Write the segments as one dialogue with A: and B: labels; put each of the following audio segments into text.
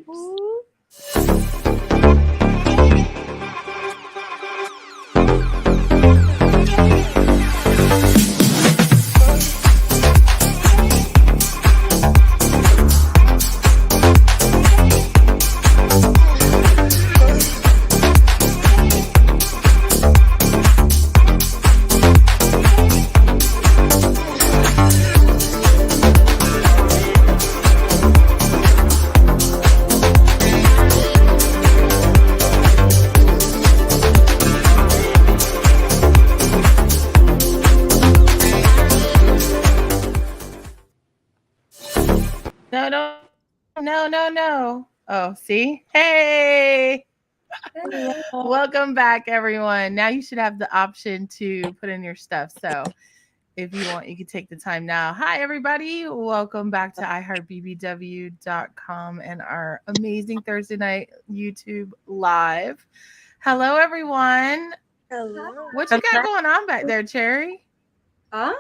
A: No. Oh, see? Hey! Welcome back, everyone. Now you should have the option to put in your stuff. So if you want, you can take the time now. Hi, everybody. Welcome back to IheartBBW.com and our amazing Thursday night YouTube live. Hello, everyone.
B: Hello.
A: What you got going on back there, Cherry?
B: Huh?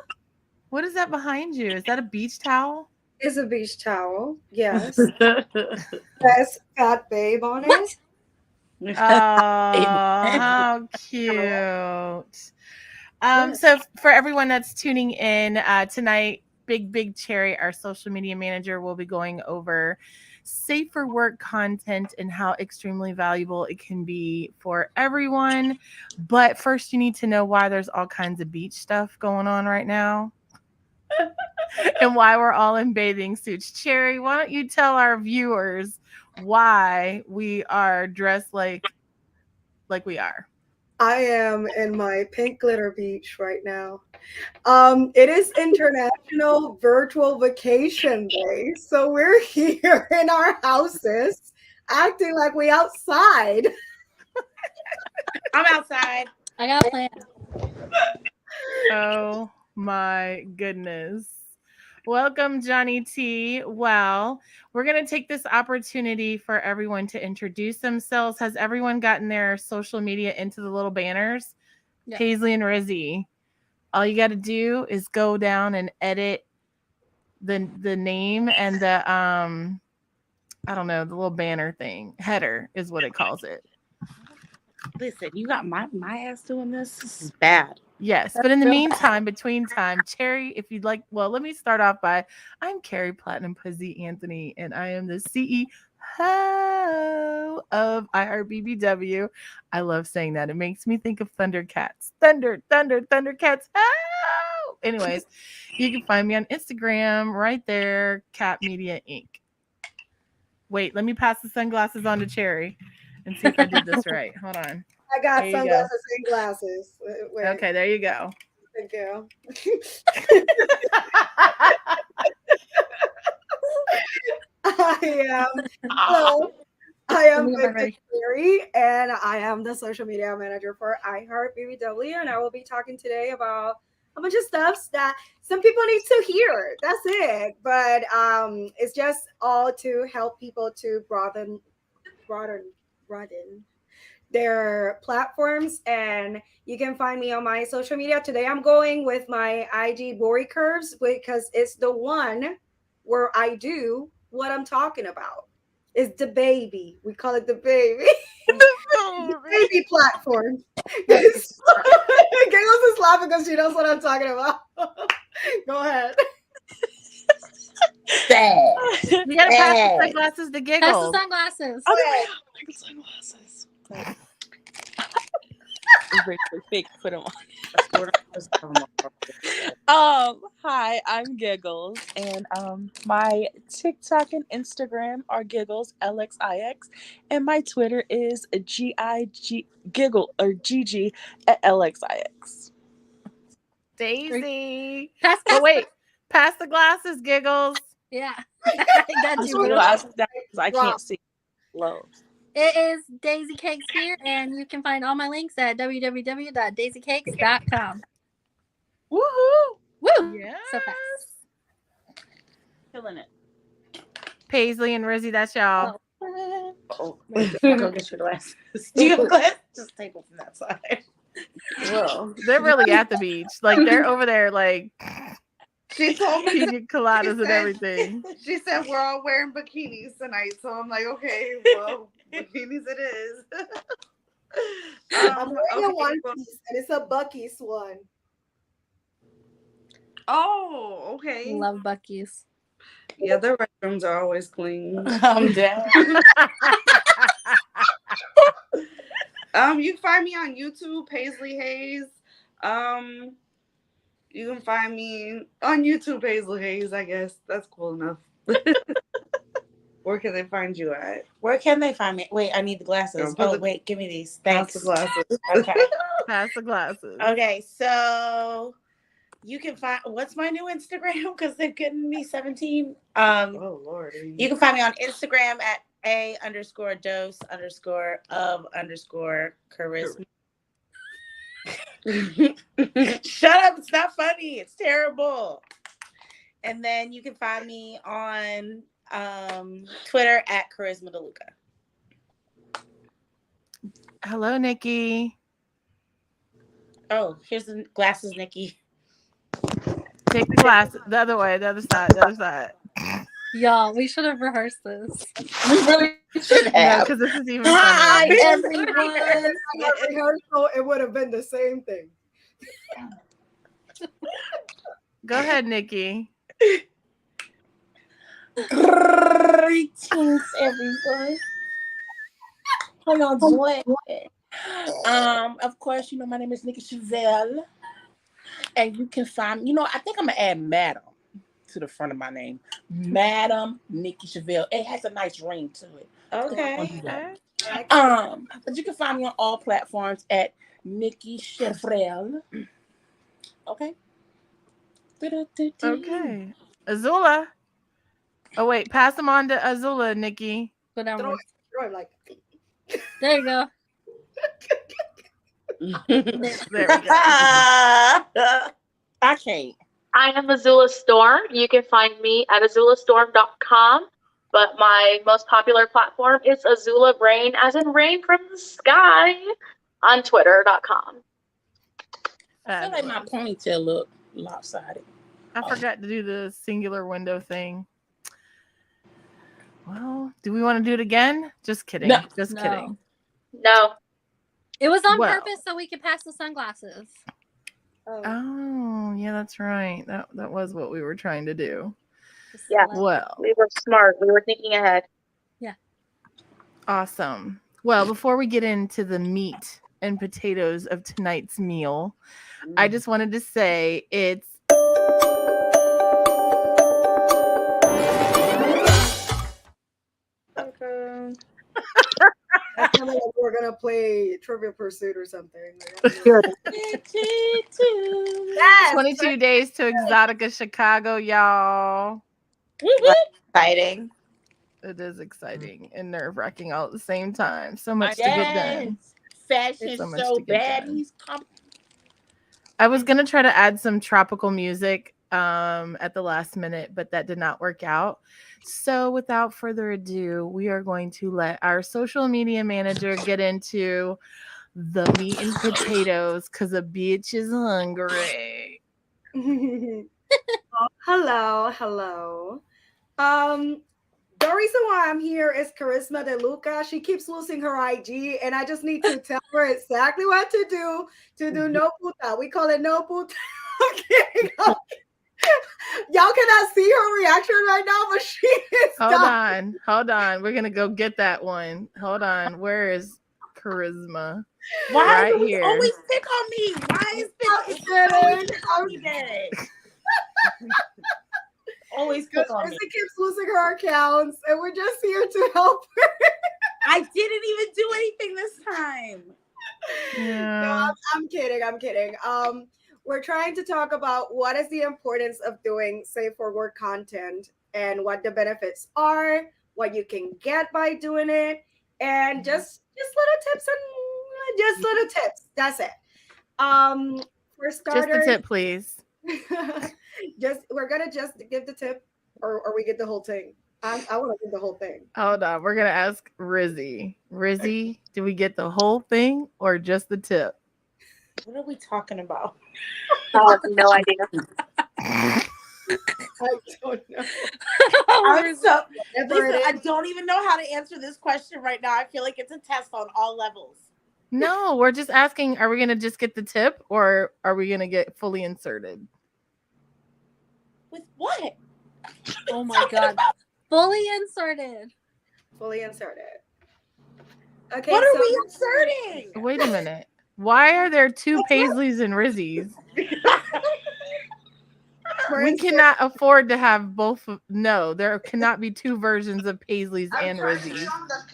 A: What is that behind you? Is that a beach towel?
B: It's a beach towel. Yes. That's Fat Babe on it.
A: Oh, how cute. So for everyone that's tuning in tonight, Big Cherry, our social media manager, will be going over safer work content and how extremely valuable it can be for everyone. But first, you need to know why there's all kinds of beach stuff going on right now. And why we're all in bathing suits. Cherry, why don't you tell our viewers why we are dressed like we are?
B: I am in my pink glitter beach right now. It is International Virtual Vacation Day, so we're here in our houses acting like we outside.
C: I'm outside.
D: I got plans.
A: Oh my goodness. Welcome, Johnny T. Well, we're going to take this opportunity for everyone to introduce themselves. Has everyone gotten their social media into the little banners? Yeah. Paisley and Rizzy. All you got to do is go down and edit the name and the I don't know, the little banner thing. Header is what it calls it.
C: Listen, you got my ass doing this. This is bad.
A: Yes, but in the meantime, between time, Cherry, if you'd like, well, let me start off by, I'm Carrie Platinum Pussy Anthony, and I am the CEO of IheartBBW. I love saying that. It makes me think of Thundercats. Thundercats. Oh! Anyways, you can find me on Instagram right there, Cat Media Inc. Wait, let me pass the sunglasses on to Cherry and see if I did this right. Hold on.
B: I got sunglasses and glasses. Wait.
A: Okay, there you go.
B: Thank you. I am Victor Cherry, and I am the social media manager for IheartBBW, and I will be talking today about a bunch of stuff that some people need to hear. That's it. But it's just all to help people to broaden their platforms, and you can find me on my social media. Today I'm going with my IG Bori Curves because it's the one where I do what I'm talking about. It's the baby. We call it the baby. The baby platform. Gaylos is laughing because she knows what I'm talking about. Go ahead.
A: You gotta pass the sunglasses to Giggles.
D: Pass the sunglasses.
C: Okay. Sunglasses. Fake, put them on. Hi, I'm Giggles, and my TikTok and Instagram are Giggles LXIX, and my Twitter is Giggle or GG at LXIX.
A: Daisy. Wait, pass the glasses, Giggles.
D: Yeah, I got you.
C: Glasses down because I can't see low.
D: It is Daisy Cakes here, and you can find all my links at www.daisycakes.com.
C: Woohoo!
D: Woo!
A: Yes.
D: So fast.
C: Killing it.
A: Paisley and Rizzy, that's y'all.
C: Oh, go get your glasses. Do you have glasses? Just take them from that side.
A: Well, they're really at the beach. Like, they're over there, like...
E: She told me
A: Pina coladas and
E: said-
A: everything.
E: she said we're all wearing bikinis tonight, so I'm like, okay, well, bikinis it is.
B: I'm wearing a
E: okay,
B: one
E: well-
B: piece, and it's a Bucky's one.
E: Oh, okay.
D: Love Bucky's.
E: Yeah, the restrooms are always clean.
C: I'm dead.
E: You can find me on YouTube, Paisley Hayes. You can find me on YouTube, Paisley Hayes. I guess that's cool enough. Where can they find you at?
C: Where can they find me? Wait, I need the glasses. Wait, give me these.
E: Pass
C: Thanks.
E: the glasses.
C: Okay.
A: Pass the glasses.
C: Okay, so you can find what's my new Instagram because they've given me 17.
E: Oh Lord.
C: You can find me on Instagram at a_dose_of_charisma. Shut up! It's not funny. It's terrible. And then you can find me on Twitter at Charisma DeLuca.
A: Hello, Nikki.
C: Oh, here's the glasses, Nikki.
A: Take the glasses the other way, the other side, the other side.
D: Y'all, we should have rehearsed this.
C: We really should
A: No,
C: have.
A: because this is even
C: Hi,
A: funnier.
C: everyone.
B: Rehearsal, it would have been the same thing.
C: Go
A: ahead, Nikki.
C: Greetings, everyone. How y'all doing? Of course, you know my name is Nikki Chevelle, and you can find me. You know, I think I'm gonna add Madam to the front of my name, Madam Nikki Chevelle. It has a nice ring to it.
E: Okay.
C: But you can find me on all platforms at Nikki Chevelle. Okay.
A: Okay. Azula. Oh, wait. Pass them on to Azula, Nikki.
D: Go down.
B: Throw it like.
D: There you go.
A: There we go.
C: I can't.
F: I am Azula Storm. You can find me at azulastorm.com, but my most popular platform is Azula Rain, as in rain from the sky, on twitter.com.
C: I feel like my ponytail look lopsided.
A: I forgot to do the singular window thing. Well, do we want to do it again? Just kidding.
C: No.
A: Just
D: No.
A: kidding.
F: No.
D: It was on
A: Well.
D: purpose so we could pass the sunglasses.
A: Oh, yeah, that's right. That was what we were trying to do.
F: Yeah.
A: Well,
F: We were smart. We were thinking ahead.
D: Yeah.
A: Awesome. Well, before we get into the meat and potatoes of tonight's meal, I just wanted to say it's
C: Okay.
B: I feel like we're gonna play Trivial Pursuit or something.
A: Yes, 22 days to Exotica Chicago, y'all.
C: Exciting.
A: It is exciting and nerve-wracking all at the same time. So much to get done.
C: Fashion
A: So much
C: so
A: to get done.
C: baddies.
A: I was gonna try to add some tropical music at the last minute, but that did not work out. So without further ado, we are going to let our social media manager get into the meat and potatoes because a bitch is hungry.
B: Hello. The reason why I'm here is Charisma DeLuca. She keeps losing her IG, and I just need to tell her exactly what to do no puta. We call it no puta. Okay. Y'all cannot see her reaction right now, but she is
A: Hold on. We're gonna go get that one. Hold on. Where is Charisma?
C: Why
A: Right
C: do
A: here.
C: you always pick on me? Why is this always pick on me today? Always pick on me.
B: She keeps losing her accounts, and we're just here to help her.
C: I didn't even do anything this time.
A: Yeah.
B: No, I'm kidding. We're trying to talk about what is the importance of doing safe for work content and what the benefits are, what you can get by doing it, and just little tips and just little tips. That's it. For starters,
A: Just a tip, please.
B: we're gonna just give the tip, or we get the whole thing. I want to get the whole thing.
A: Hold on. We're gonna ask Rizzy. Rizzy, do we get the whole thing or just the tip?
C: What are we talking about?
F: I have no idea.
B: I don't know.
G: I'm so,
B: Whatever
G: listen,
B: it
G: I
B: is.
G: don't even know how to answer this question right now. I feel like it's a test on all levels.
A: No, we're just asking, are we going to just get the tip or are we going to get fully inserted?
G: With what?
D: Oh my god. Fully inserted.
B: Fully inserted. Okay,
G: What are
B: so
G: we inserting?
A: Wait a minute. Why are there two Paisleys and Rizzies?
B: we're
A: We
B: insert-
A: cannot afford to have both. No, there cannot be two versions of Paisleys and Rizzies.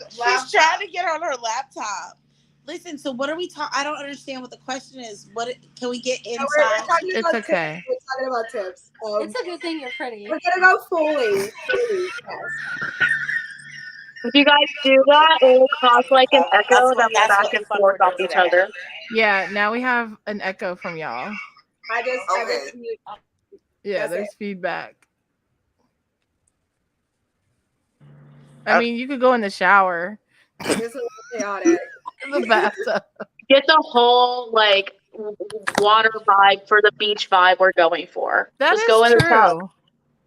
G: She's trying to get on her laptop. Listen, so what are we talking? I don't understand what the question is. What can we get
B: we're
G: inside?
B: talking
A: It's
B: about
A: okay.
B: tips. We're talking about tips.
D: It's a good thing you're pretty.
B: We're gonna go fully. Yes.
F: If you guys do that, it will cause like an echo that will
G: That's
F: back
G: what the
F: and
G: fun
F: forth
G: word
F: off
G: is,
F: each
G: yeah.
F: other.
A: Yeah, now we have an echo from y'all.
B: I just mute.
A: Yeah,
B: That's
A: there's feedback. I mean, you could go in the shower,
B: It's a little chaotic.
A: the bathtub.
F: Get the whole like water vibe for the beach vibe we're going for.
A: That
F: Just
A: is
F: go in the tub.
A: true.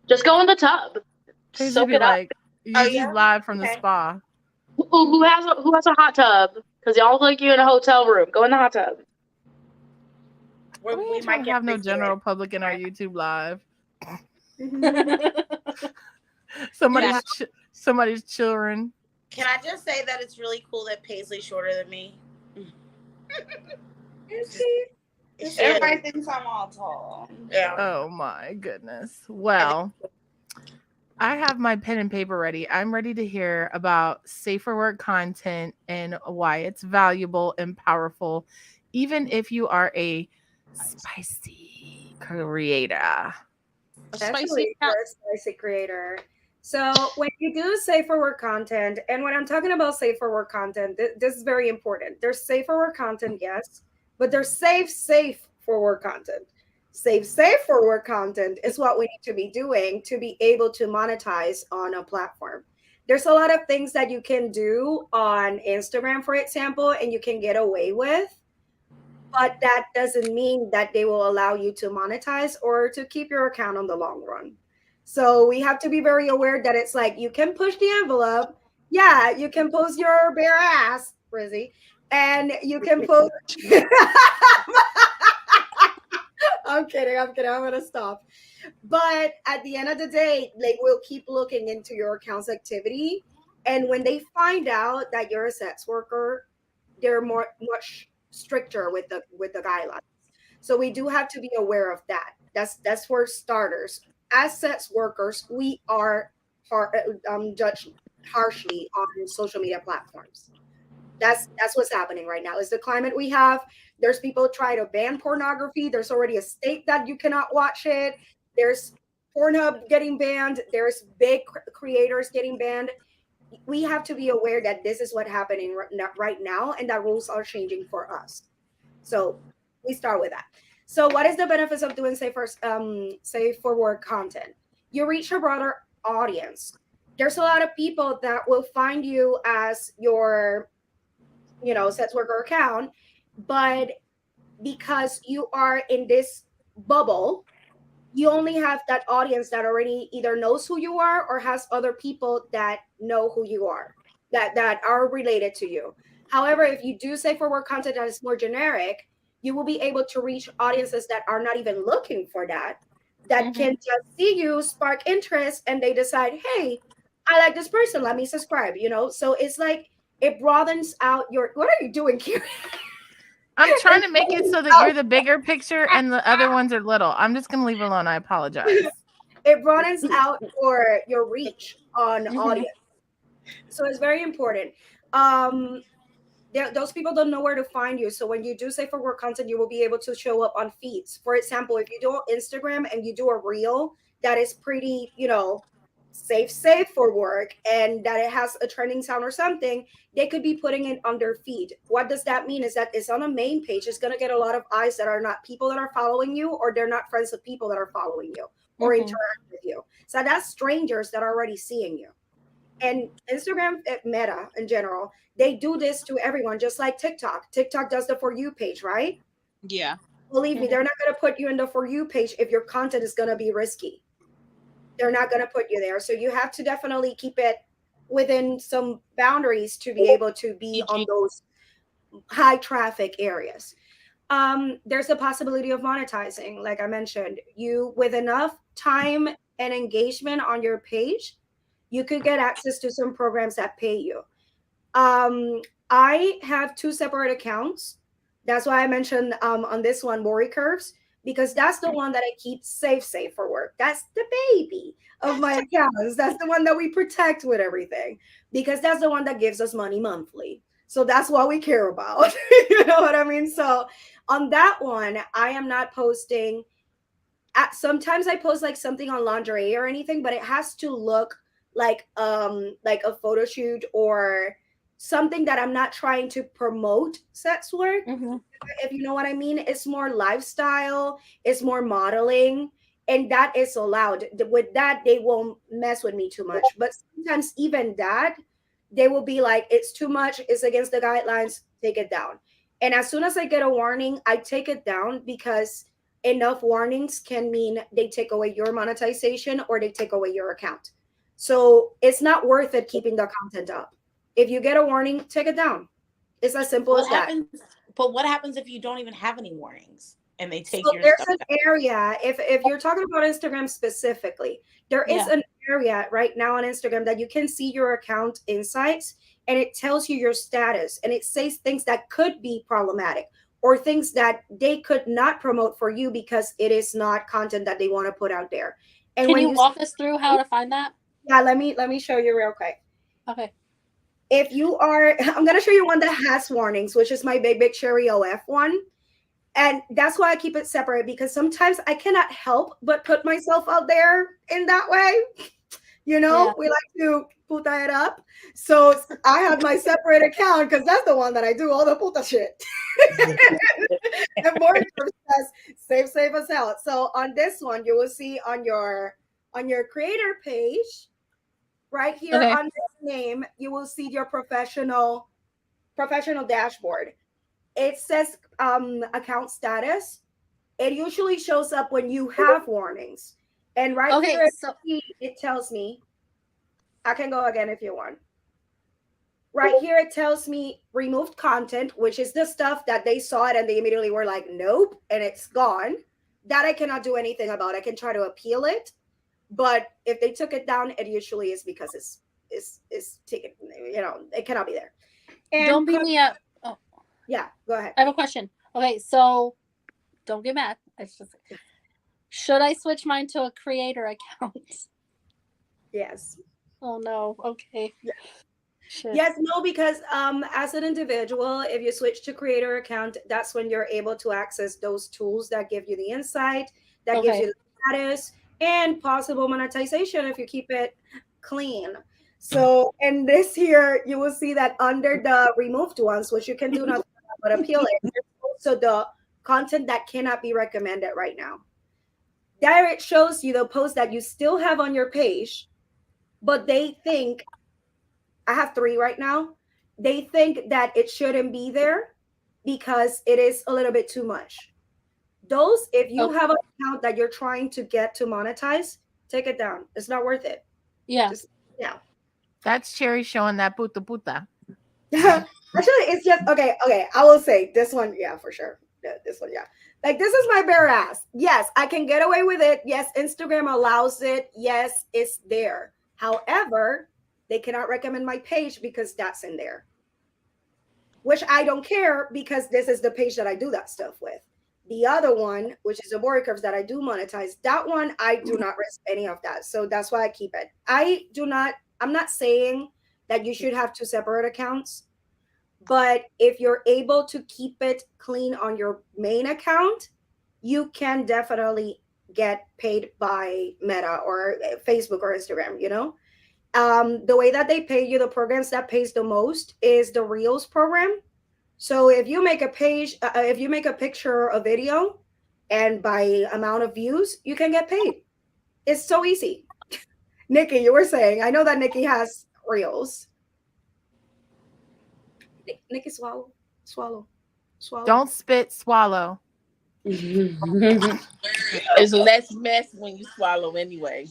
F: Just go in the tub.
A: Paisley
F: Soak
A: be
F: it up.
A: like, usually live from the
B: Okay.
A: spa.
F: Who has a hot tub? Because y'all look like you in a hotel room. Go in the hot tub.
A: We ain't trying to have no general public in our YouTube live. Somebody's children.
G: Can I just say that it's really cool that Paisley's shorter than me?
E: Everybody thinks I'm all tall.
G: Yeah.
A: Oh my goodness. Well, I have my pen and paper ready. I'm ready to hear about safer work content and why it's valuable and powerful, even if you are a spicy creator.
B: Especially for a spicy creator. So when you do safer work content, and when I'm talking about safer work content, this is very important. There's safer work content, yes, but there's safe for work content. Safe for work content is what we need to be doing to be able to monetize on a platform. There's a lot of things that you can do on Instagram, for example, and you can get away with, but that doesn't mean that they will allow you to monetize or to keep your account on the long run. So we have to be very aware that it's like you can push the envelope. Yeah, you can post your bare ass, Rizzy, and you can post. I'm kidding. I'm gonna stop. But at the end of the day, they will keep looking into your account's activity, and when they find out that you're a sex worker, they're much stricter with the guidelines. So we do have to be aware of that. That's for starters. As sex workers, we are judged harshly on social media platforms. That's what's happening right now. Is the climate we have. There's people try to ban pornography. There's already a state that you cannot watch it. There's Pornhub getting banned. There's big creators getting banned. We have to be aware that this is what's happening right now, and that rules are changing for us. So we start with that. So what is the benefits of doing safe for work content? You reach a broader audience. There's a lot of people that will find you as your, sex worker account, but because you are in this bubble, you only have that audience that already either knows who you are or has other people that know who you are, that are related to you. However, if you do safe for work content that is more generic, you will be able to reach audiences that are not even looking for that can just see you, spark interest, and they decide, hey, I like this person, let me subscribe, So it's like it broadens out your, what are you doing, Kira?
A: I'm trying to make it so that you're the bigger picture and the other ones are little. I'm just going to leave it alone. I apologize.
B: It broadens out your reach on audience. So it's very important. Those people don't know where to find you. So when you do safe for work content, you will be able to show up on feeds. For example, if you do Instagram and you do a reel that is pretty, safe for work and that it has a trending sound or something, they could be putting it on their feed. What does that mean? Is that it's on a main page. It's going to get a lot of eyes that are not people that are following you, or they're not friends of people that are following you or interact with you. So that's strangers that are already seeing you. And Instagram, Meta in general, they do this to everyone, just like TikTok. TikTok does the For You page, right?
C: Yeah.
B: Believe me, they're not going to put you in the For You page if your content is going to be risky. they're not going to put you there. So you have to definitely keep it within some boundaries to be able to be on those high traffic areas. There's a possibility of monetizing, like I mentioned. You, with enough time and engagement on your page, you could get access to some programs that pay you. I have 2 separate accounts. That's why I mentioned on this one, Maury Curves, because that's the one that I keep safe for work. That's the baby of my accounts. That's the one that we protect with everything, because that's the one that gives us money monthly. So that's what we care about. You know what I mean? So on that one, I am not posting. Sometimes I post like something on lingerie or anything, but it has to look like a photo shoot or something that I'm not trying to promote sex work. If you know what I mean. It's more lifestyle, it's more modeling, and that is allowed. With that, they won't mess with me too much. But sometimes even that, they will be like, it's too much, it's against the guidelines, take it down. And as soon as I get a warning, I take it down, because enough warnings can mean they take away your monetization or they take away your account. So it's not worth it keeping the content up. If you get a warning, take it down. It's as simple as that.
G: But what happens if you don't even have any warnings and they take your
B: there's
G: stuff
B: an
G: down?
B: area, if you're talking about Instagram specifically, there is an area right now on Instagram that you can see your account insights, and it tells you your status, and it says things that could be problematic or things that they could not promote for you because it is not content that they want to put out there. And
D: Can you walk us through how to find that?
B: Yeah, let me show you real quick.
D: Okay.
B: If you are, I'm going to show you one that has warnings, which is my Big Cherry OF one. And that's why I keep it separate, because sometimes I cannot help but put myself out there in that way. You know, we like to puta it up. So I have my separate account because that's the one that I do all the puta shit. And more says save us out. So on this one, you will see on your creator page, right here on this name, you will see your professional dashboard. It says account status. It usually shows up when you have warnings. And here it tells me, I can go again if you want. Right here it tells me removed content, which is the stuff that they saw it and they immediately were like, nope, and it's gone. That I cannot do anything about. I can try to appeal it, but if they took it down, it usually is because it's taken, you know, it cannot be there. And
D: don't beat me up. Oh.
B: Yeah, go ahead.
D: I have a question. Okay, so don't get mad. It's just, should I switch mine to a creator account?
B: Yes.
D: Oh no. Okay.
B: Yes, no, because as an individual, if you switch to creator account, that's when you're able to access those tools that give you the insight, that gives you the status, and possible monetization if you keep it clean. So in this here, you will see that under the removed ones, which you can do nothing but appeal it, there's also the content that cannot be recommended right now. There it shows you the post that you still have on your page, but they think, I have 3 right now, they think that it shouldn't be there because it is a little bit too much. Those, if you have an account that you're trying to get to monetize, take it down. It's not worth it.
D: Yeah.
A: That's Cherry showing that puta puta.
B: Actually, it's just okay. I will say this one, yeah, for sure. This one, yeah. Like, this is my bare ass. Yes, I can get away with it. Yes, Instagram allows it. Yes, it's there. However, they cannot recommend my page because that's in there. Which I don't care, because this is the page that I do that stuff with. The other one, which is the Bori Curves that I do monetize, that one I do not risk any of that. So that's why I keep it. I'm not saying that you should have 2 separate accounts, but if you're able to keep it clean on your main account, you can definitely get paid by Meta or Facebook or Instagram, you know? The way that they pay you, the programs that pays the most is the Reels program. So if you make a page, if you make a picture, a video, and by amount of views, you can get paid. It's so easy. Nikki, you were saying, I know that Nikki has Reels. Nikki, swallow.
A: Don't spit, swallow.
C: It's less mess when you swallow anyway.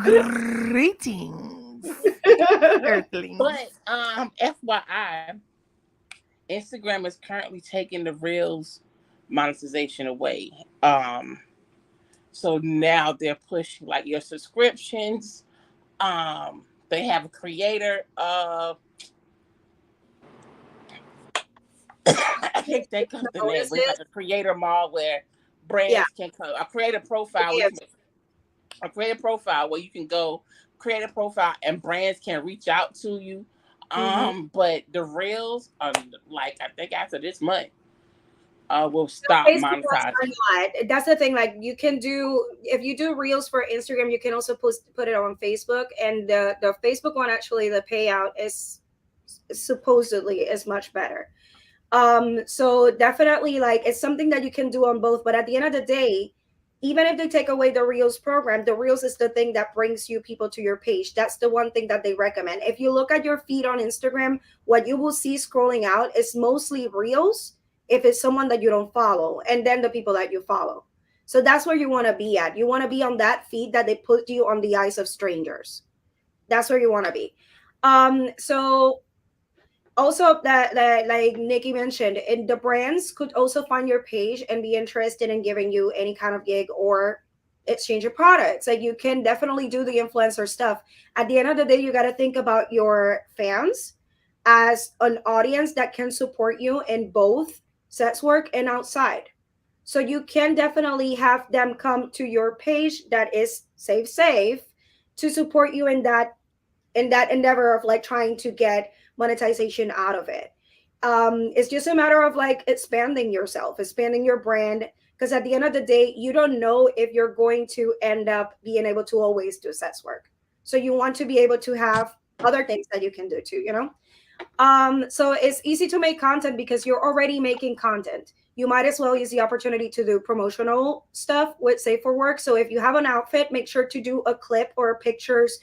A: Greetings, Earthlings.
H: But FYI, Instagram is currently taking the Reels monetization away. So now they're pushing like your subscriptions. They have a creator of I can't think of the name, but it's like a creator mall where brands can come. A creator profile. A creator profile where you can go create a profile and brands can reach out to you. But the reels are like I think after this month will stop monetizing.
B: That's the thing. Like you can do if you do reels for Instagram, you can also put it on Facebook, and the Facebook one actually the payout is supposedly is much better. So definitely like it's something that you can do on both, but at the end of the day, even if they take away the reels program, the reels is the thing that brings you people to your page. That's the one thing that they recommend. If you look at your feed on Instagram, what you will see scrolling out is mostly reels if it's someone that you don't follow, and then the people that you follow. So that's where you want to be at. You want to be on that feed that they put you on the eyes of strangers. That's where you want to be. So also that like Nikki mentioned, and the brands could also find your page and be interested in giving you any kind of gig or exchange of products. Like you can definitely do the influencer stuff. At the end of the day, you got to think about your fans as an audience that can support you in both sex work and outside. So you can definitely have them come to your page that is safe to support you in that endeavor of like trying to get monetization out of it. It's just a matter of like expanding yourself, expanding your brand, because at the end of the day, you don't know if you're going to end up being able to always do sex work. So you want to be able to have other things that you can do too, you know? So it's easy to make content because you're already making content. You might as well use the opportunity to do promotional stuff with Safe for Work. So if you have an outfit, make sure to do a clip or pictures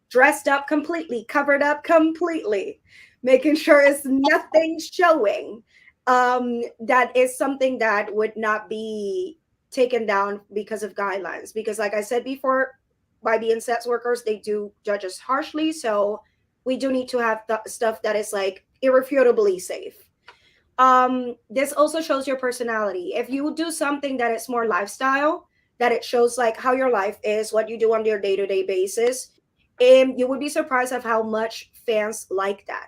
B: dressed up completely, covered up completely, making sure it's nothing showing. That is something that would not be taken down because of guidelines. Because, like I said before, by being sex workers, they do judge us harshly. So we do need to have the stuff that is like irrefutably safe. This also shows your personality. If you do something that is more lifestyle, that it shows like how your life is, what you do on your day-to-day basis, and you would be surprised of how much fans like that.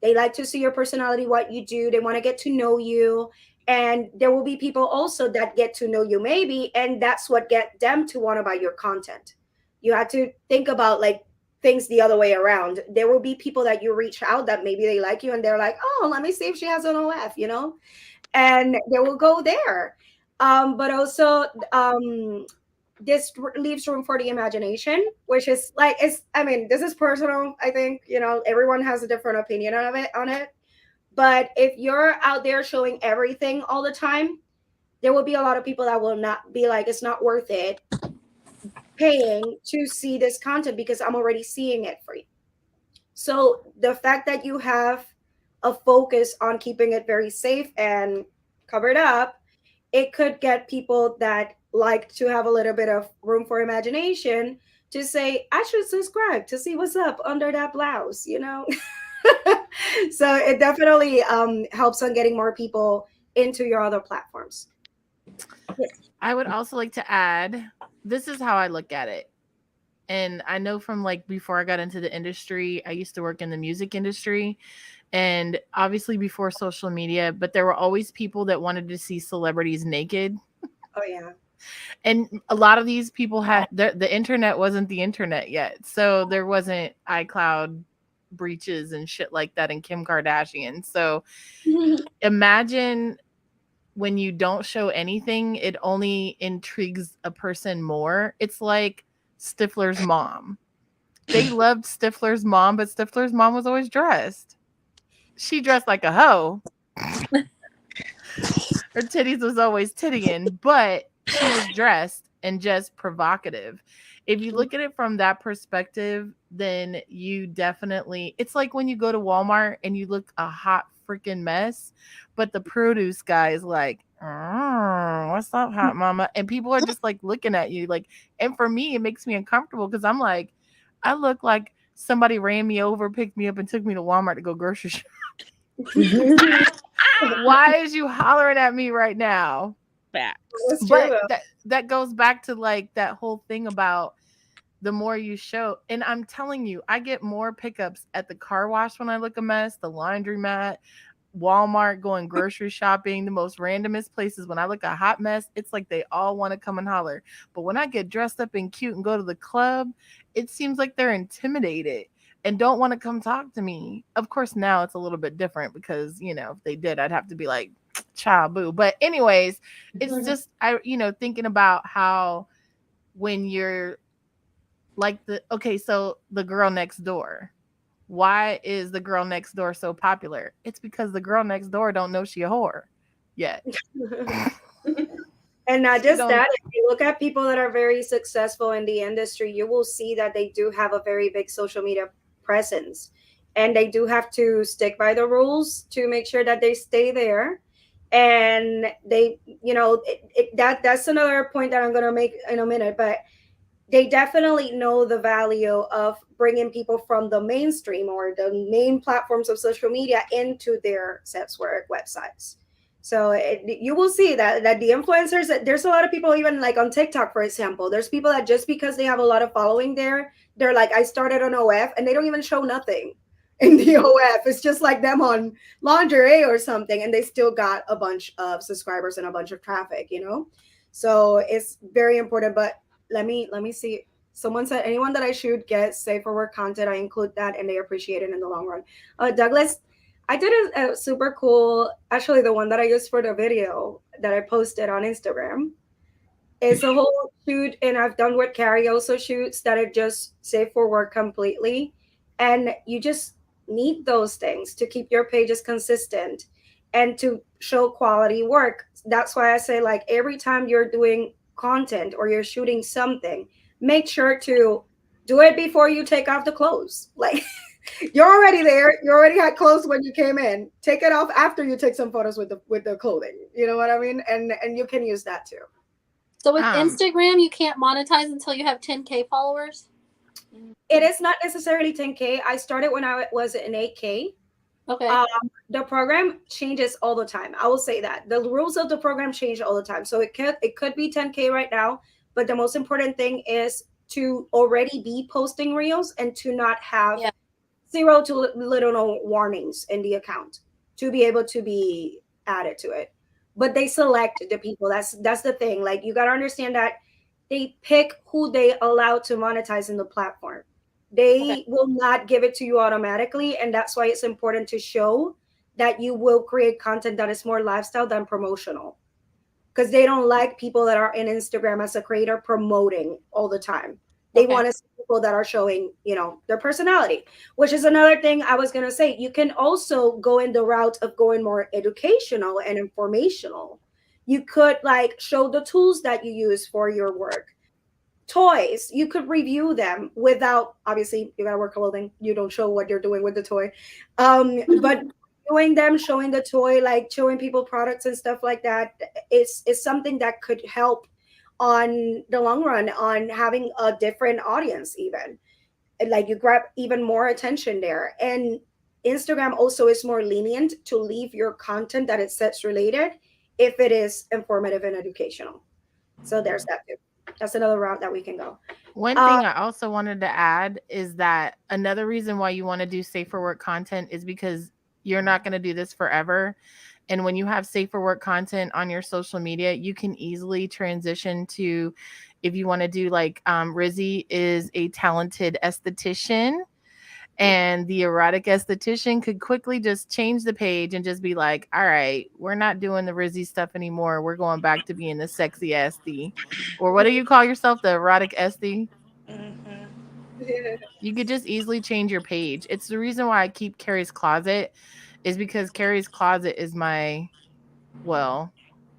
B: They like to see your personality, what you do. They want to get to know you. And there will be people also that get to know you maybe, and that's what get them to want to buy your content. You have to think about like things the other way around. There will be people that you reach out that maybe they like you and they're like, oh, let me see if she has an OF, you know, and they will go there. But also, this leaves room for the imagination, which is like, I mean, this is personal. I think, you know, everyone has a different opinion on it. But if you're out there showing everything all the time, there will be a lot of people that will not be like, it's not worth it paying to see this content because I'm already seeing it free. So the fact that you have a focus on keeping it very safe and covered up, it could get people that like to have a little bit of room for imagination to say, I should subscribe to see what's up under that blouse, you know? So it definitely helps on getting more people into your other platforms.
A: I would also like to add, this is how I look at it. And I know from like before I got into the industry, I used to work in the music industry, and obviously before social media, but there were always people that wanted to see celebrities naked.
B: Oh yeah.
A: And a lot of these people had the internet wasn't the internet yet. So there wasn't iCloud breaches and shit like that and Kim Kardashian. So imagine when you don't show anything, it only intrigues a person more. It's like Stifler's mom. They loved Stifler's mom, but Stifler's mom was always dressed. She dressed like a hoe. Her titties was always tittying, but she was dressed and just provocative. If you look at it from that perspective, then you definitely, it's like when you go to Walmart and you look a hot freaking mess, but the produce guy is like, What's up, hot mama? And people are just like looking at you, like, and for me, it makes me uncomfortable because I'm like, I look like somebody ran me over, picked me up, and took me to Walmart to go grocery shopping. Why is you hollering at me right now?
C: Facts.
B: That's true,
A: But
B: though.
A: that goes back to like that whole thing about the more you show. And I'm telling you, I get more pickups at the car wash when I look a mess, the laundromat, Walmart, going grocery shopping, the most randomest places. When I look a hot mess, it's like they all want to come and holler. But when I get dressed up and cute and go to the club, it seems like they're intimidated and don't want to come talk to me. Of course, now it's a little bit different because, you know, if they did, I'd have to be like, child boo. But anyways, it's just, thinking about how when you're like so the girl next door, why is the girl next door so popular? It's because the girl next door don't know she a whore yet.
B: And not
A: She
B: just
A: don't.
B: that, if you look at people that are very successful in the industry, you will see that they do have a very big social media presence. And they do have to stick by the rules to make sure that they stay there. And they, that's another point that I'm going to make in a minute. But they definitely know the value of bringing people from the mainstream or the main platforms of social media into their sex work websites. So you will see that the influencers, there's a lot of people even like on TikTok, for example, there's people that just because they have a lot of following there, they're like, I started on OF, and they don't even show nothing in the OF. It's just like them on lingerie or something, and they still got a bunch of subscribers and a bunch of traffic, So it's very important. But let me see. Someone said anyone that I should get safe for work content, I include that and they appreciate it in the long run. Douglas, I did a super cool, actually the one that I used for the video that I posted on Instagram. It's a whole shoot, and I've done with Carrie also shoots that are just safe for work completely. And you just need those things to keep your pages consistent and to show quality work. That's why I say, like, every time you're doing content or you're shooting something, make sure to do it before you take off the clothes. Like, you're already there. You already had clothes when you came in. Take it off after you take some photos with the clothing. You know what I mean? And you can use that too.
D: So with Instagram, you can't monetize until you have 10K followers?
B: It is not necessarily 10K. I started when I was in 8K.
D: Okay.
B: The program changes all the time. I will say that. The rules of the program change all the time. So it could be 10K right now, but the most important thing is to already be posting reels and to not have 0 to little no warnings in the account to be able to be added to it. But they select the people. That's the thing. Like, you got to understand that they pick who they allow to monetize in the platform. They will not give it to you automatically, and that's why it's important to show that you will create content that is more lifestyle than promotional, because they don't like people that are in Instagram as a creator promoting all the time. They want to see people that are showing, their personality, which is another thing I was going to say. You can also go in the route of going more educational and informational. You could like show the tools that you use for your work. Toys, you could review them without, obviously you gotta wear clothing, you don't show what you're doing with the toy, but doing them, showing the toy, like showing people products and stuff like that is something that could help on the long run on having a different audience. Even like you grab even more attention there. And Instagram also is more lenient to leave your content that it sets related if it is informative and educational. So there's that too. That's another route that we can go.
A: One thing I also wanted to add is that another reason why you want to do safer work content is because you're not going to do this forever. And when you have safer work content on your social media, you can easily transition to, if you want to do like Rizzy is a talented esthetician, and the erotic esthetician could quickly just change the page and just be like, all right, we're not doing the Rizzy stuff anymore. We're going back to being the sexy esty. Or what do you call yourself? The erotic esty? You could just easily change your page. It's the reason why I keep Carrie's Closet, is because Carrie's Closet is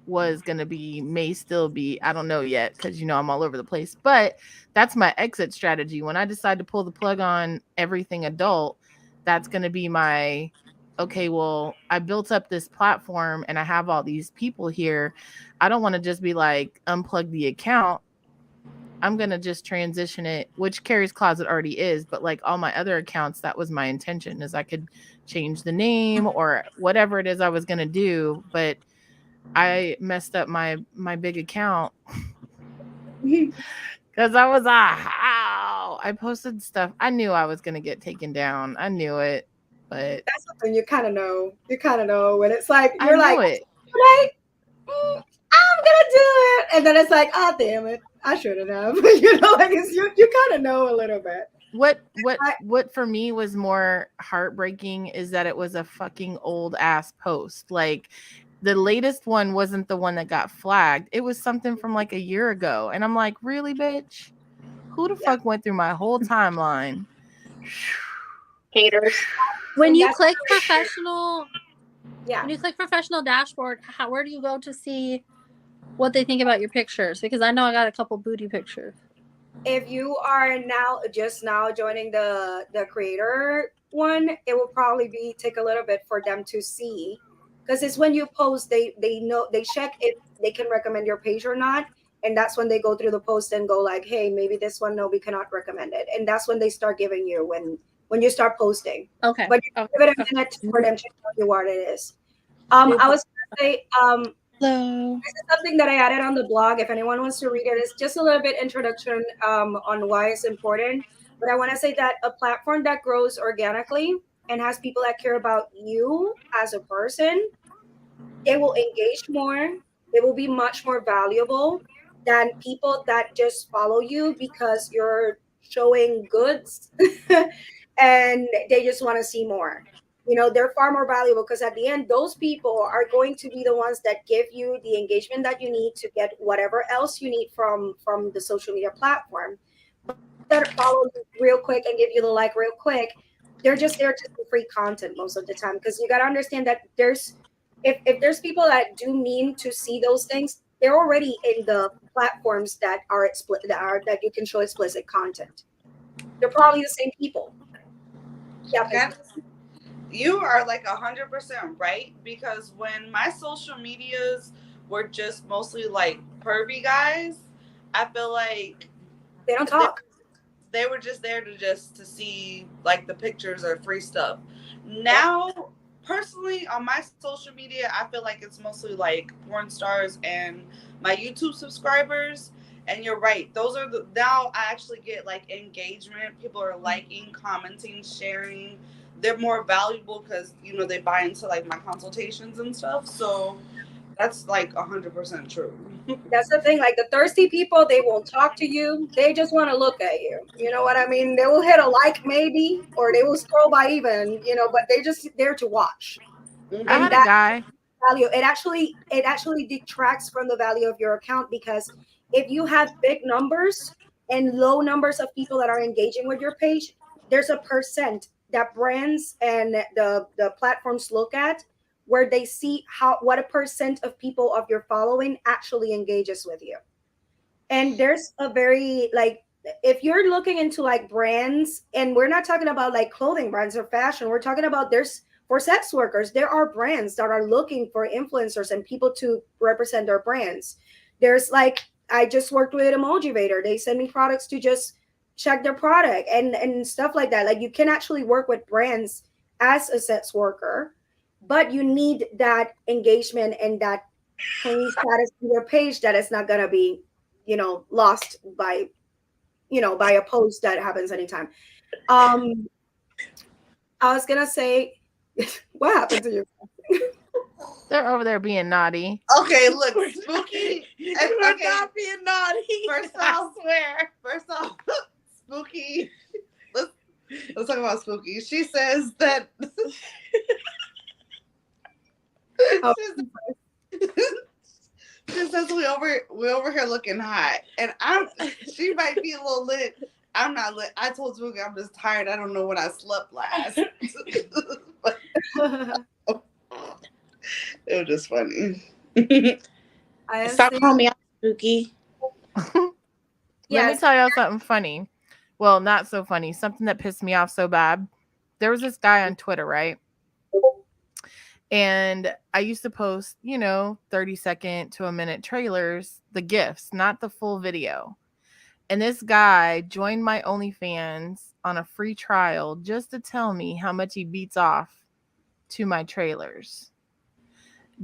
A: was going to be, may still be, I don't know yet, because I'm all over the place, but that's my exit strategy. When I decide to pull the plug on everything adult, that's going to be my okay, well, I built up this platform and I have all these people here. I don't want to just be like, unplug the account. I'm going to just transition it, which Carrie's Closet already is, but like all my other accounts, that was my intention, is I could change the name or whatever it is I was going to do. But I messed up my big account because I was how I posted stuff. I knew I was going to get taken down. I knew it, but
B: that's something you kind of know. You kind of know when it's like,
A: I
B: you're
A: knew
B: like,
A: it.
B: right? I'm gonna do it, and then it's like, oh damn it, I shouldn't have. You know, like you kind of know a little bit.
A: What for me was more heartbreaking is that it was a fucking old ass post. Like the latest one wasn't the one that got flagged. It was something from like a year ago, and I'm like, really, bitch? Who the fuck went through my whole timeline?
F: Haters.
D: When you click professional,
B: Yeah.
D: when you click professional dashboard, where do you go to see what they think about your pictures? Because I know I got a couple booty pictures.
B: If you are just now joining the creator one, it will probably take a little bit for them to see, because it's when you post, they know, they check if they can recommend your page or not, and that's when they go through the post and go like, hey, maybe this one, no, we cannot recommend it, and that's when they start giving you when you start posting.
D: Okay.
B: But you give it a minute for them to tell you what it is. I was gonna say,
C: Hello.
B: this is something that I added on the blog. If anyone wants to read it, it's just a little bit introduction on why it's important. But I want to say that a platform that grows organically and has people that care about you as a person, they will engage more. They will be much more valuable than people that just follow you because you're showing goods and they just want to see more. You know, they're far more valuable because at the end, those people are going to be the ones that give you the engagement that you need to get whatever else you need from the social media platform. That follow you real quick and give you the like real quick. They're just there to do free content most of the time, because you got to understand that if there's people that do mean to see those things, they're already in the platforms that are that you can show explicit content. They're probably the same people. Yeah.
E: You are like 100% right, because when my social medias were just mostly like pervy guys, I feel like
B: they don't talk.
E: They were just there to see like the pictures or free stuff. Now, personally, on my social media, I feel like it's mostly like porn stars and my YouTube subscribers. And you're right; those are now I actually get like engagement. People are liking, commenting, sharing. They're more valuable because they buy into like my consultations and stuff. So that's like 100% true.
B: That's the thing. Like the thirsty people, they won't talk to you. They just want to look at you. You know what I mean? They will hit a like maybe, or they will scroll by even. But they just there to watch.
A: I had a guy.
B: Value. It actually detracts from the value of your account, because if you have big numbers and low numbers of people that are engaging with your page, there's a percent that brands and the platforms look at, where they see what a percent of people of your following actually engages with you. And there's a very if you're looking into like brands, and we're not talking about like clothing brands or fashion, we're talking about for sex workers, there are brands that are looking for influencers and people to represent their brands. There's I just worked with Emojivator. They send me products to just check their product and stuff like that. Like you can actually work with brands as a sex worker, but you need that engagement and that clean status to your page that is not gonna be, lost by, by a post that happens anytime. I was gonna say, what happened to you?
A: They're over there being naughty.
E: Okay, look, Spooky.
G: We're not being naughty.
E: First off, Spooky. Let's talk about Spooky. She says that. She says we over here looking hot, and she might be a little lit. I'm not lit. I told Spooky I'm just tired. I don't know when I slept last. But, it was just funny.
G: Stop calling me out, Spooky.
A: Let me tell y'all something funny. Well, not so funny. Something that pissed me off so bad. There was this guy on Twitter, right? And I used to post, 30-second to a minute trailers, the GIFs, not the full video. And this guy joined my OnlyFans on a free trial just to tell me how much he beats off to my trailers.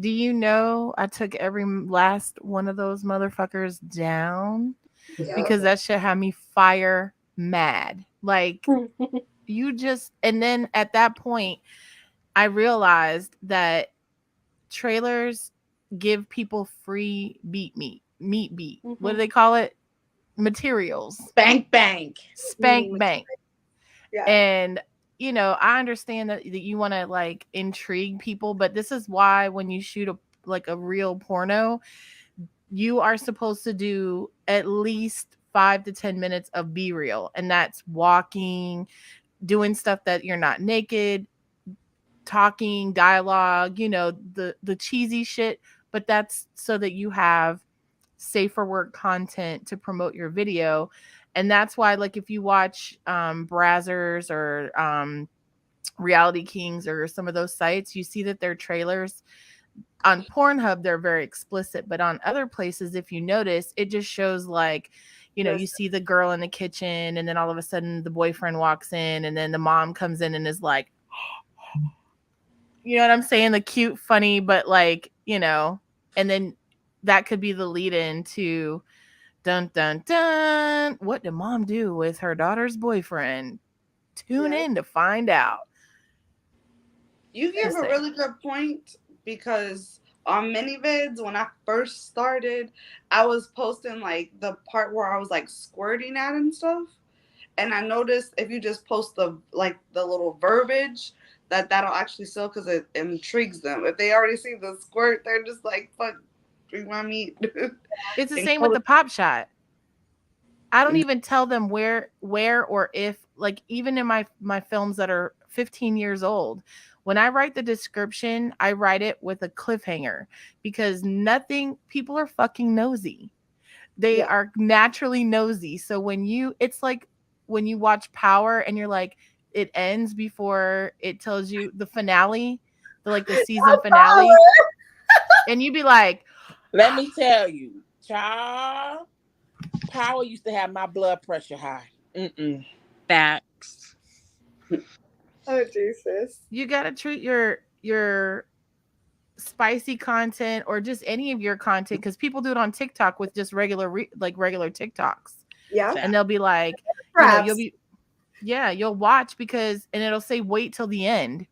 A: Do you know I took every last one of those motherfuckers down? Because that shit had me fire mad. Like, and then at that point, I realized that trailers give people free meat. What do they call it? Materials.
H: Spank bank.
B: Yeah.
A: And I understand that you want to like intrigue people, but this is why when you shoot a real porno, you are supposed to do at least 5 to 10 minutes of B-reel, and that's walking, doing stuff that you're not naked, talking, dialogue, the cheesy shit, but that's so that you have safer work content to promote your video. And that's why, like, if you watch Brazzers or Reality Kings or some of those sites, you see that their trailers on Pornhub, they're very explicit, but on other places, if you notice, it just shows like, you see the girl in the kitchen, and then all of a sudden the boyfriend walks in, and then the mom comes in and is like, you know what I'm saying? The cute, funny, but like, and then that could be the lead in to dun dun dun. What did mom do with her daughter's boyfriend? Tune in to find out.
E: You give a really good point, because on ManyVids, when I first started, I was posting like the part where I was like squirting at and stuff. And I noticed if you just post the little verbiage, that'll actually sell, because it intrigues them. If they already see the squirt, they're just like, fuck, drink my meat.
A: It's the same with the pop shot. I don't even tell them where or if, like, even in my films that are 15 years old, when I write the description, I write it with a cliffhanger, because people are fucking nosy. They are naturally nosy. So it's like when you watch Power and you're like, it ends before it tells you the finale, the season finale. And you'd be like,
H: let me tell you, child, Power used to have my blood pressure high.
C: Facts.
B: Oh, Jesus.
A: You got to treat your spicy content, or just any of your content, because people do it on TikTok with just regular TikToks.
B: Yeah.
A: And they'll be like, you'll watch and it'll say wait till the end.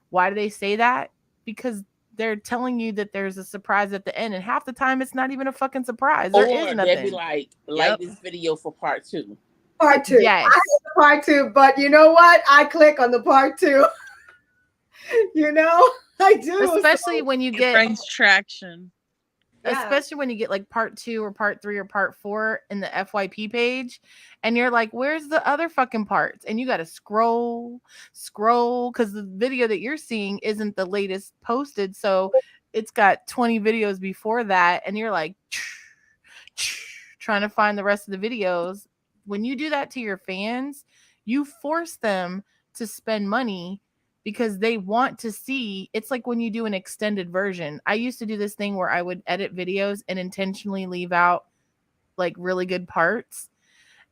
A: Why do they say that? Because they're telling you that there's a surprise at the end, and half the time it's not even a fucking surprise. There is nothing.
H: They'd be like this video for part 2.
B: Part 2.
A: Yes.
B: I have the part 2, but you know what? I click on the part 2. I do.
A: Especially when you get
C: brings traction.
A: Especially when you get like part 2 or part 3 or part 4 in the FYP page, and you're like, where's the other fucking parts? And you got to scroll, because the video that you're seeing isn't the latest posted. So it's got 20 videos before that. And you're like, trying to find the rest of the videos. When you do that to your fans, you force them to spend money, because they want to see. It's like when you do an extended version. I used to do this thing where I would edit videos and intentionally leave out like really good parts,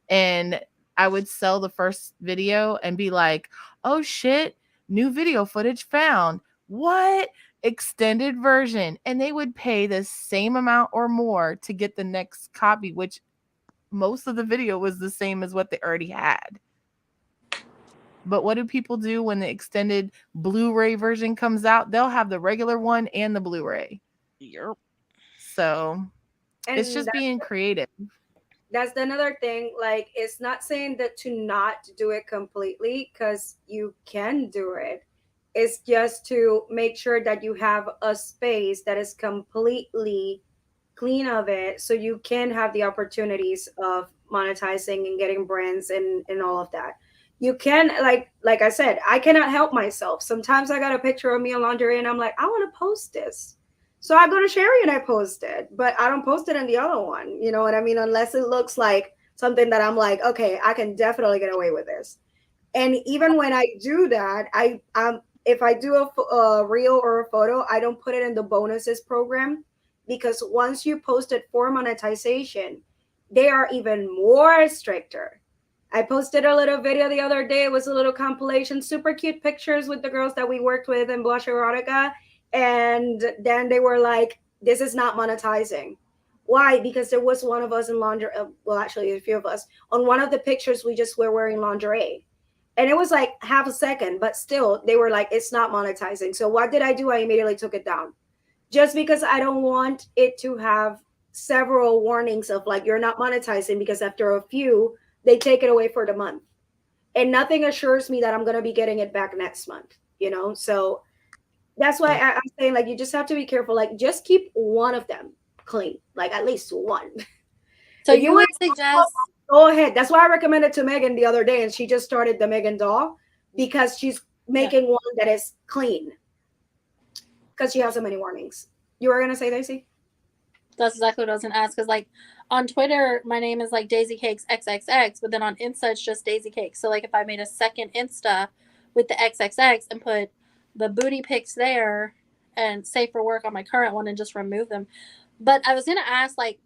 A: and I would sell the first video and be like, oh shit, new video footage found. What? Extended version. And they would pay the same amount or more to get the next copy, which most of the video was the same as what they already had. But what do people do when the extended Blu-ray version comes out? They'll have the regular one and the Blu-ray.
C: Yep.
A: So it's just being creative.
B: That's another thing. Like, it's not saying that to not do it completely, because you can do it. It's just to make sure that you have a space that is completely clean of it, so you can have the opportunities of monetizing and getting brands and all of that. You can, like I said, I cannot help myself. Sometimes I got a picture of me in lingerie and I'm like, I want to post this. So I go to Sherry and I post it, but I don't post it in the other one. You know what I mean? Unless it looks like something that I'm like, okay, I can definitely get away with this. And even when I do that, if I do a reel or a photo, I don't put it in the bonuses program, because once you post it for monetization, they are even more stricter. I posted a little video the other day. It was a little compilation, super cute pictures with the girls that we worked with in Blush Erotica. And then they were like, this is not monetizing. Why? Because there was one of us in lingerie. Well, actually, a few of us. On one of the pictures, we just were wearing lingerie. And it was like half a second, but still, they were like, it's not monetizing. So what did I do? I immediately took it down. Just because I don't want it to have several warnings of like, you're not monetizing, because after a few, they take it away for the month. And nothing assures me that I'm going to be getting it back next month, you know? So that's why I'm saying, like, you just have to be careful. Like, just keep one of them clean, like at least one.
D: So
B: If
D: you would suggest,
B: go ahead. That's why I recommended to Megan the other day, and she just started the Megan doll, because she's making one that is clean, because she has so many warnings. You were going to say, Daisy?
D: that's exactly what I was going to ask. Because, like, on Twitter, my name is, like, Daisy Cakes XXX, but then on Insta, it's just Daisy Cakes. So, like, if I made a second Insta with the XXX and put the booty pics there and save for work on my current one and just remove them. But I was going to ask, like,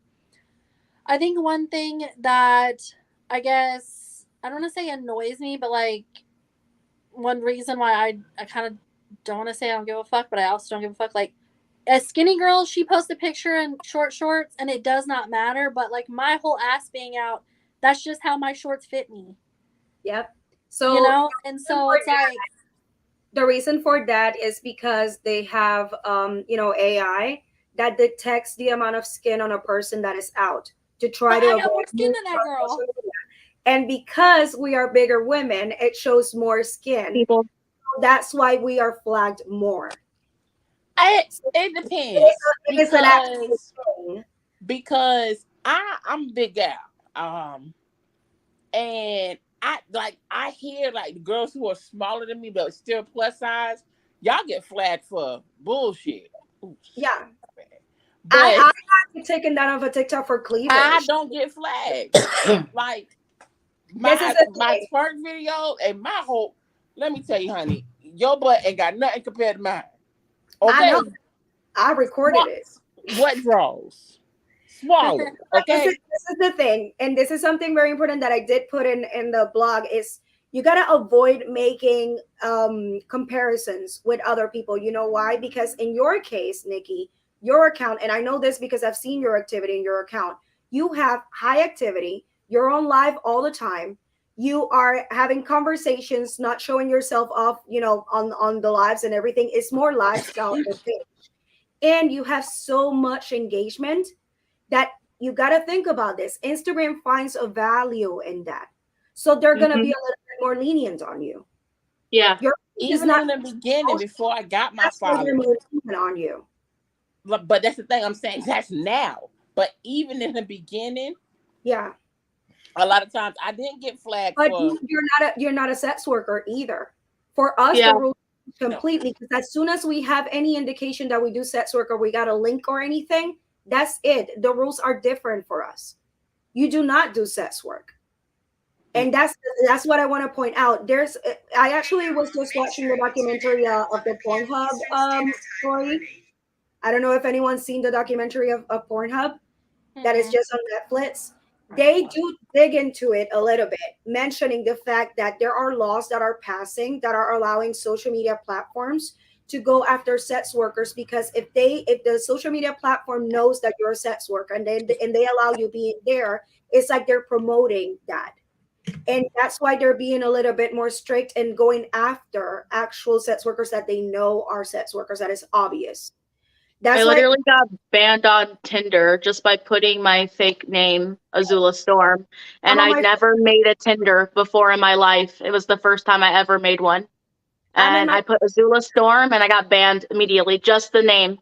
D: I think one thing that I guess, I don't want to say annoys me, but, like, one reason why I kind of don't want to say I don't give a fuck, but I also don't give a fuck, like, a skinny girl, she posts a picture in short shorts and it does not matter, but like my whole ass being out, that's just how my shorts fit me.
B: Yep. So,
D: you know, and so it's like,
B: the reason for that is because they have you know, AI that detects the amount of skin on a person that is out to try to avoid
D: more skin than that girl.
B: And because we are bigger women, it shows more skin.
F: People.
B: That's why we are flagged more.
H: It depends, because I'm big out, and I hear like girls who are smaller than me but still plus size, y'all get flagged for bullshit. Ooh,
B: yeah,
F: but
B: I got taken down off a TikTok for cleavage.
H: I don't get flagged. Like my first video and my whole. Let me tell you, honey, your butt ain't got nothing compared to mine. Okay?
B: I know. I recorded it.
H: What draws? Swallow. Okay.
B: This is the thing, and this is something very important that I did put in the blog, is you got to avoid making comparisons with other people. You know why? Because in your case, Nikki, your account, and I know this because I've seen your activity in your account, you have high activity, you're on live all the time, you are having conversations, not showing yourself off, you know, on the lives and everything. It's more lifestyle thing. And you have so much engagement that you got to think about this. Instagram finds a value in that. So they're going to be a little bit more lenient on you.
F: Yeah.
H: Even in the beginning, before I got my followers
B: on you.
H: But that's the thing I'm saying. That's now. But even in the beginning,
B: yeah,
H: a lot of times I didn't get flagged.
B: But you're not a sex worker either. For us, the rule completely, because as soon as we have any indication that we do sex work or we got a link or anything, that's it. The rules are different for us. You do not do sex work. And that's what I want to point out. I actually was just watching the documentary of the Pornhub story. I don't know if anyone's seen the documentary of Pornhub that is just on Netflix. They do dig into it a little bit, mentioning the fact that there are laws that are passing that are allowing social media platforms to go after sex workers, because if the social media platform knows that you're a sex worker and they allow you being there, it's like they're promoting that. And that's why they're being a little bit more strict and going after actual sex workers that they know are sex workers. That is obvious.
F: I literally got banned on Tinder just by putting my fake name, Azula Storm. And I'd never made a Tinder before in my life. It was the first time I ever made one. And I put Azula Storm and I got banned immediately. Just the name.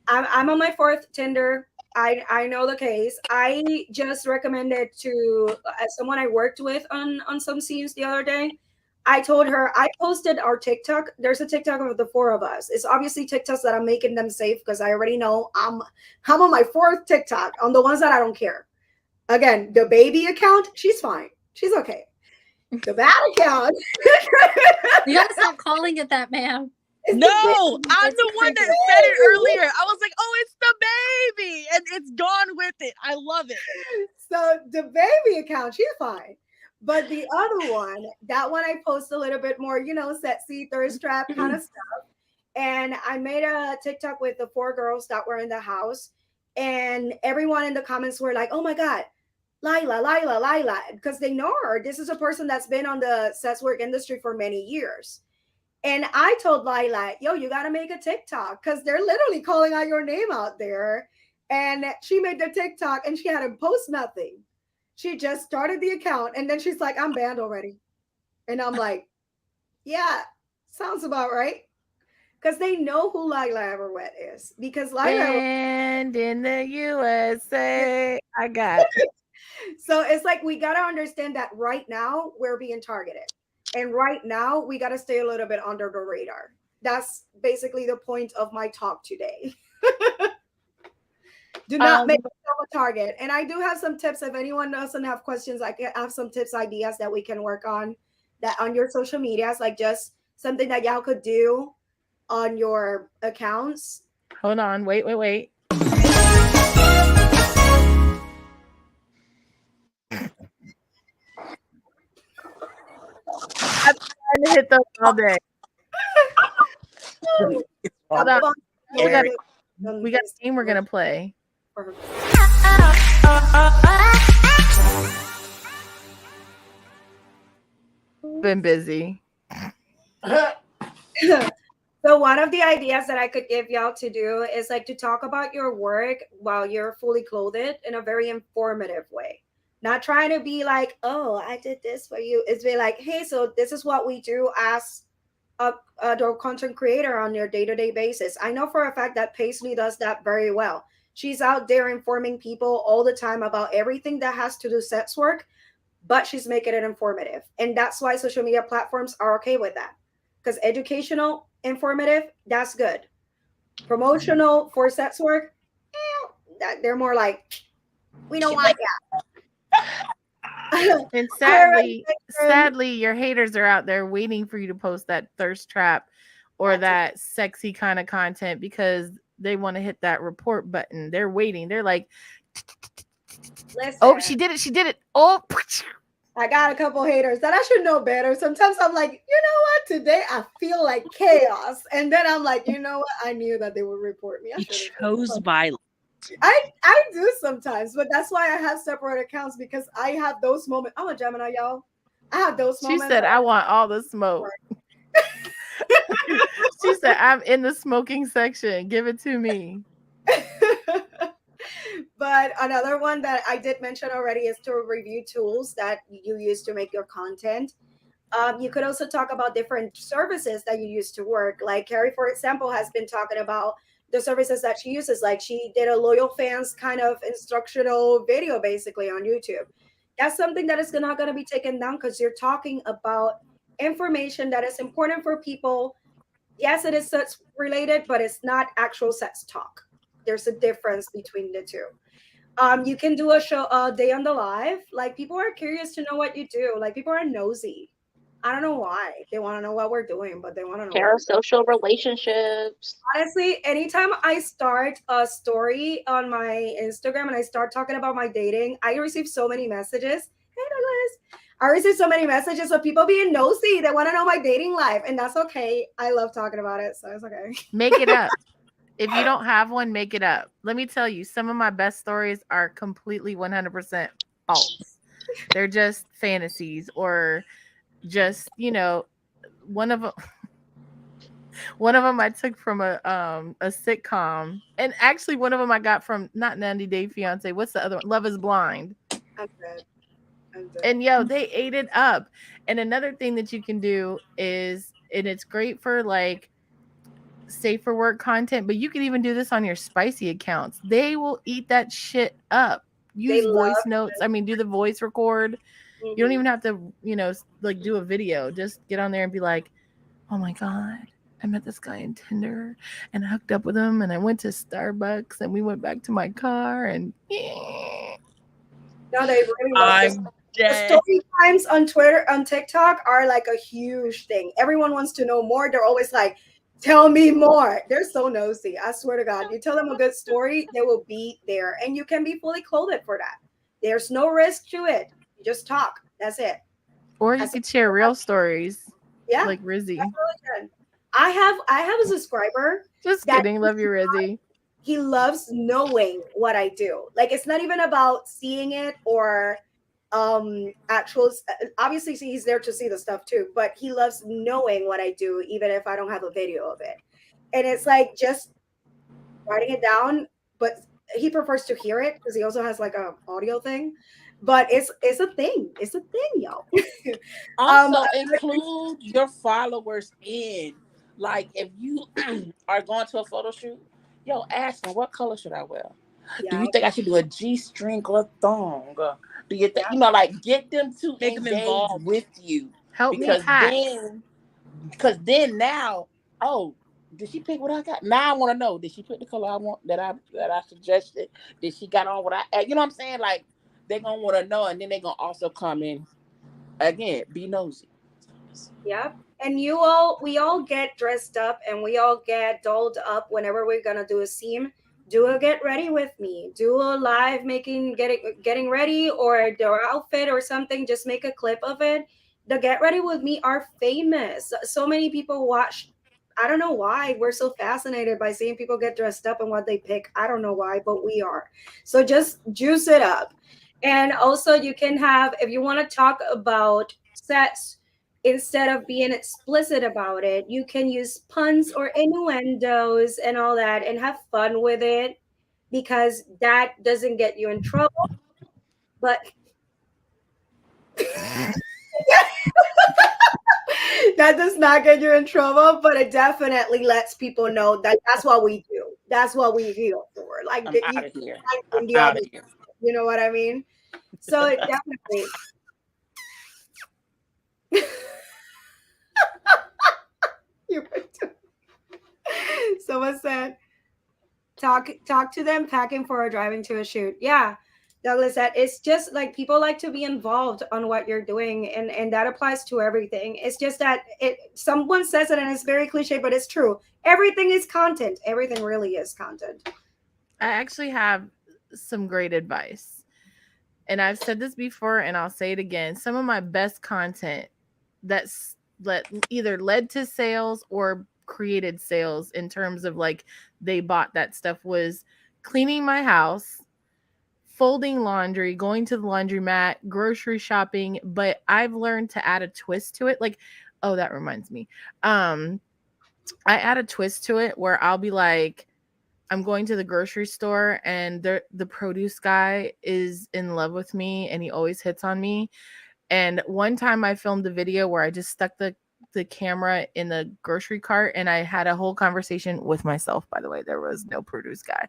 B: I'm on my 4th Tinder. I know the case. I just recommended to someone I worked with on some scenes the other day. I told her, I posted our TikTok. There's a TikTok of the 4 of us. It's obviously TikToks that I'm making them safe because I already know I'm on my 4th TikTok, on the ones that I don't care. Again, the baby account, she's fine. She's okay. The bad account,
D: You gotta stop calling it that, ma'am.
C: No, I'm the one that said it earlier. I was like, oh, it's the baby. And it's gone with it. I love it.
B: So the baby account, she's fine. But the other one, that one I post a little bit more, sexy, thirst trap kind of stuff. And I made a TikTok with the 4 girls that were in the house. And everyone in the comments were like, oh my God, Lila, because they know her. This is a person that's been on the sex work industry for many years. And I told Lila, yo, you got to make a TikTok because they're literally calling out your name out there. And she made the TikTok and she hadn't post nothing. She just started the account and then she's like, I'm banned already. And I'm like, yeah, sounds about right. Because they know who Lila Everett is. Because Lila
A: And in the USA, I got it.
B: So it's like we got to understand that right now we're being targeted. And right now, we got to stay a little bit under the radar. That's basically the point of my talk today. Do not make yourself a target. And I do have some tips. If anyone doesn't have questions, I have some tips, ideas that we can work on that on your social medias, like just something that y'all could do on your accounts.
A: Hold on. Wait. I'm trying to hit those all day. Hold on. We got a game we're gonna play. Been busy.
B: So one of the ideas that I could give y'all to do is like to talk about your work while you're fully clothed in a very informative way. Not trying to be like, oh, I did this for you. It's be like, hey, so this is what we do as a content creator on your day-to-day basis. I know for a fact that Paisley does that very well. She's out there informing people all the time about everything that has to do sex work, but she's making it informative. And that's why social media platforms are okay with that. Because educational, informative, that's good. Promotional for sex work, they're more like, we don't want that.
A: And sadly, your haters are out there waiting for you to post that thirst trap or that sexy kind of content because they want to hit that report button. They're waiting. They're like,
B: listen,
A: oh, she did it. Oh,
B: I got a couple haters that I should know better. Sometimes I'm like, you know what? Today I feel like chaos. And then I'm like, you know what? I knew that they would report me.
C: You chose violence.
B: I do sometimes, but that's why I have separate accounts because I have those moments. I'm a Gemini, y'all. I have those moments.
A: She said, I want all the smoke. She said, I'm in the smoking section. Give it to me.
B: But another one that I did mention already is to review tools that you use to make your content. You could also talk about different services that you use to work. Like Carrie, for example, has been talking about the services that she uses. Like she did a loyal fans kind of instructional video basically on YouTube. That's something that is not going to be taken down because you're talking about information that is important for people. Yes, it is sex related, but it's not actual sex talk. There's a difference between the two. You can do a show a day on the live. Like people are curious to know what you do. Like people are nosy. I don't know why. They want to know what we're doing, but they want to know.
F: Parasocial relationships.
B: Honestly, anytime I start a story on my Instagram and I start talking about my dating, I receive so many messages. Hey, Douglas. I receive so many messages of people being nosy. They want to know my dating life, and that's okay. I love talking about it, so it's okay.
A: Make it up. If you don't have one, make it up. Let me tell you, some of my best stories are completely 100% false. They're just fantasies or just, one of them I took from a sitcom, and actually one of them I got from not 90 Day Fiance. What's the other one? Love is Blind.
B: I'm good.
A: And they ate it up. And another thing that you can do is, and it's great for like safer work content, but you can even do this on your spicy accounts. They will eat that shit up. Use voice notes. I mean, do the voice record. Mm-hmm. You don't even have to, like do a video. Just get on there and be like, oh my God, I met this guy in Tinder and I hooked up with him and I went to Starbucks and we went back to my car and
B: no, they really The story times on Twitter, on TikTok are like a huge thing. Everyone wants to know more. They're always like, tell me more. They're so nosy. I swear to God. You tell them a good story, they will be there. And you can be fully clothed for that. There's no risk to it. You just talk. That's it.
A: Or you could share real stories.
B: Yeah.
A: Like Rizzy.
B: Really I have a subscriber.
A: Just kidding. Love you, Rizzy.
B: He loves knowing what I do. Like, it's not even about seeing it or actual, obviously he's there to see the stuff too, but he loves knowing what I do even if I don't have a video of it. And it's like just writing it down, but he prefers to hear it because he also has like a audio thing. But it's a thing. It's a thing, y'all.
H: Also include your followers in. Like if you are going to a photo shoot, yo, ask them, what color should I wear? Do you think I should do a G-string or a thong? Do you think, like, get them to
C: Make them
H: engage
C: involved
H: with you?
A: Help me
H: because then now, oh, did she pick what I got? Now I want to know, did she pick the color I want that I suggested? Did she got on what I, you know what I'm saying? Like, they're going to want to know, and then they're going to also come in, again, be nosy.
B: Yep. And we all get dressed up and we all get dolled up whenever we're gonna do a scene. Do a get ready with me. Do a live getting ready or their outfit or something. Just make a clip of it. The get ready with me are famous. So many people watch. I don't know why we're so fascinated by seeing people get dressed up and what they pick. I don't know why, but we are. So just juice it up. And also you can have, if you want to talk about sets, instead of being explicit about it, you can use puns or innuendos and all that and have fun with it because that doesn't get you in trouble. But that does not get you in trouble, but it definitely lets people know that that's what we do. That's what we here for. Like,
H: I'm out of here. I'm out of here.
B: You know what I mean? So it definitely. Someone said, talk to them packing for or driving to a shoot. Yeah, Douglas said, it's just like people like to be involved on what you're doing, and that applies to everything. It's just that someone says it and it's very cliche, but it's true. Everything is content. Everything really is content.
A: I actually have some great advice, and I've said this before and I'll say it again. Some of my best content that's either led to sales or created sales in terms of like they bought that stuff was cleaning my house, folding laundry, going to the laundromat, grocery shopping. But I've learned to add a twist to it. Like, oh, that reminds me. I add a twist to it where I'll be like, I'm going to the grocery store and the produce guy is in love with me and he always hits on me. And one time I filmed a video where I just stuck the camera in the grocery cart and I had a whole conversation with myself. By the way, there was no produce guy,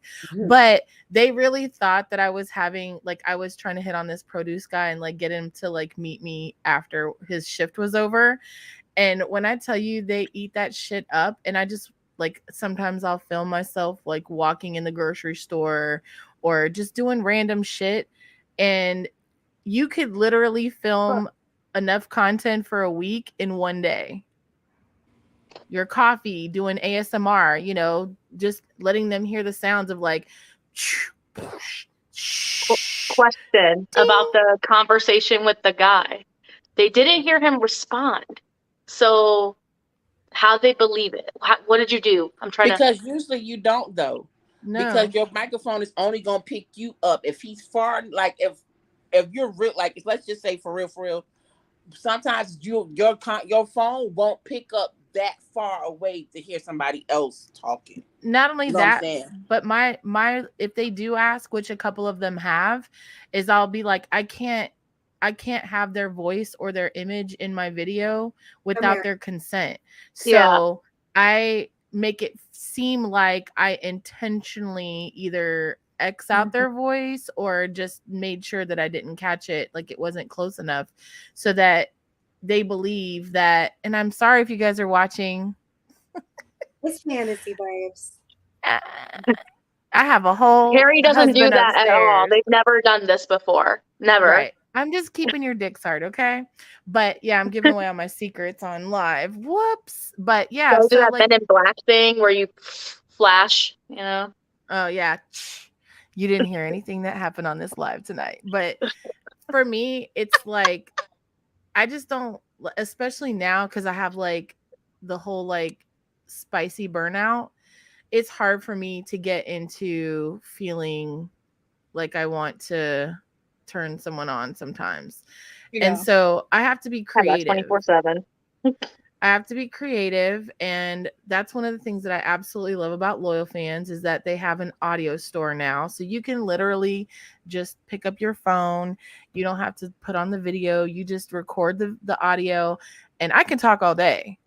A: but they really thought that I was having, like, I was trying to hit on this produce guy and like get him to like meet me after his shift was over. And when I tell you they eat that shit up, and I just like, sometimes I'll film myself like walking in the grocery store or just doing random shit. And you could literally film enough content for a week in one day. Your coffee, doing ASMR, just letting them hear the sounds of like.
F: Question about the conversation with the guy. They didn't hear him respond. So how they believe it? What did you do?
H: Because usually you don't, though.
A: No.
H: Because your microphone is only going to pick you up. If he's far, like if you're real, like let's just say for real, sometimes your phone won't pick up that far away to hear somebody else talking.
A: Not only that, but my if they do ask, which a couple of them have, is I'll be like, I can't have their voice or their image in my video without their consent. So I make it seem like I intentionally either X out their voice or just made sure that I didn't catch it, like it wasn't close enough, so that they believe that. And I'm sorry if you guys are watching.
B: It's fantasy, babes.
A: I have a whole.
F: Harry doesn't do that at all. They've never done this before. Never.
A: Right. I'm just keeping your dicks hard, okay? But yeah, I'm giving away all my secrets on live. Whoops. But yeah,
F: Don't do
A: so
F: that
A: like,
F: Men in Black thing where you flash, you know?
A: oh yeah, you didn't hear anything that happened on this live tonight. But for me, it's like I just don't, especially now because I have like the whole like spicy burnout. It's hard for me to get into feeling like I want to turn someone on sometimes. And so I have to be
F: Have that
A: creative.
F: 24/7.
A: I have to be creative. And that's one of the things that I absolutely love about Loyal Fans is that they have an audio store now. So you can literally just pick up your phone. You don't have to put on the video. You just record the audio and I can talk all day.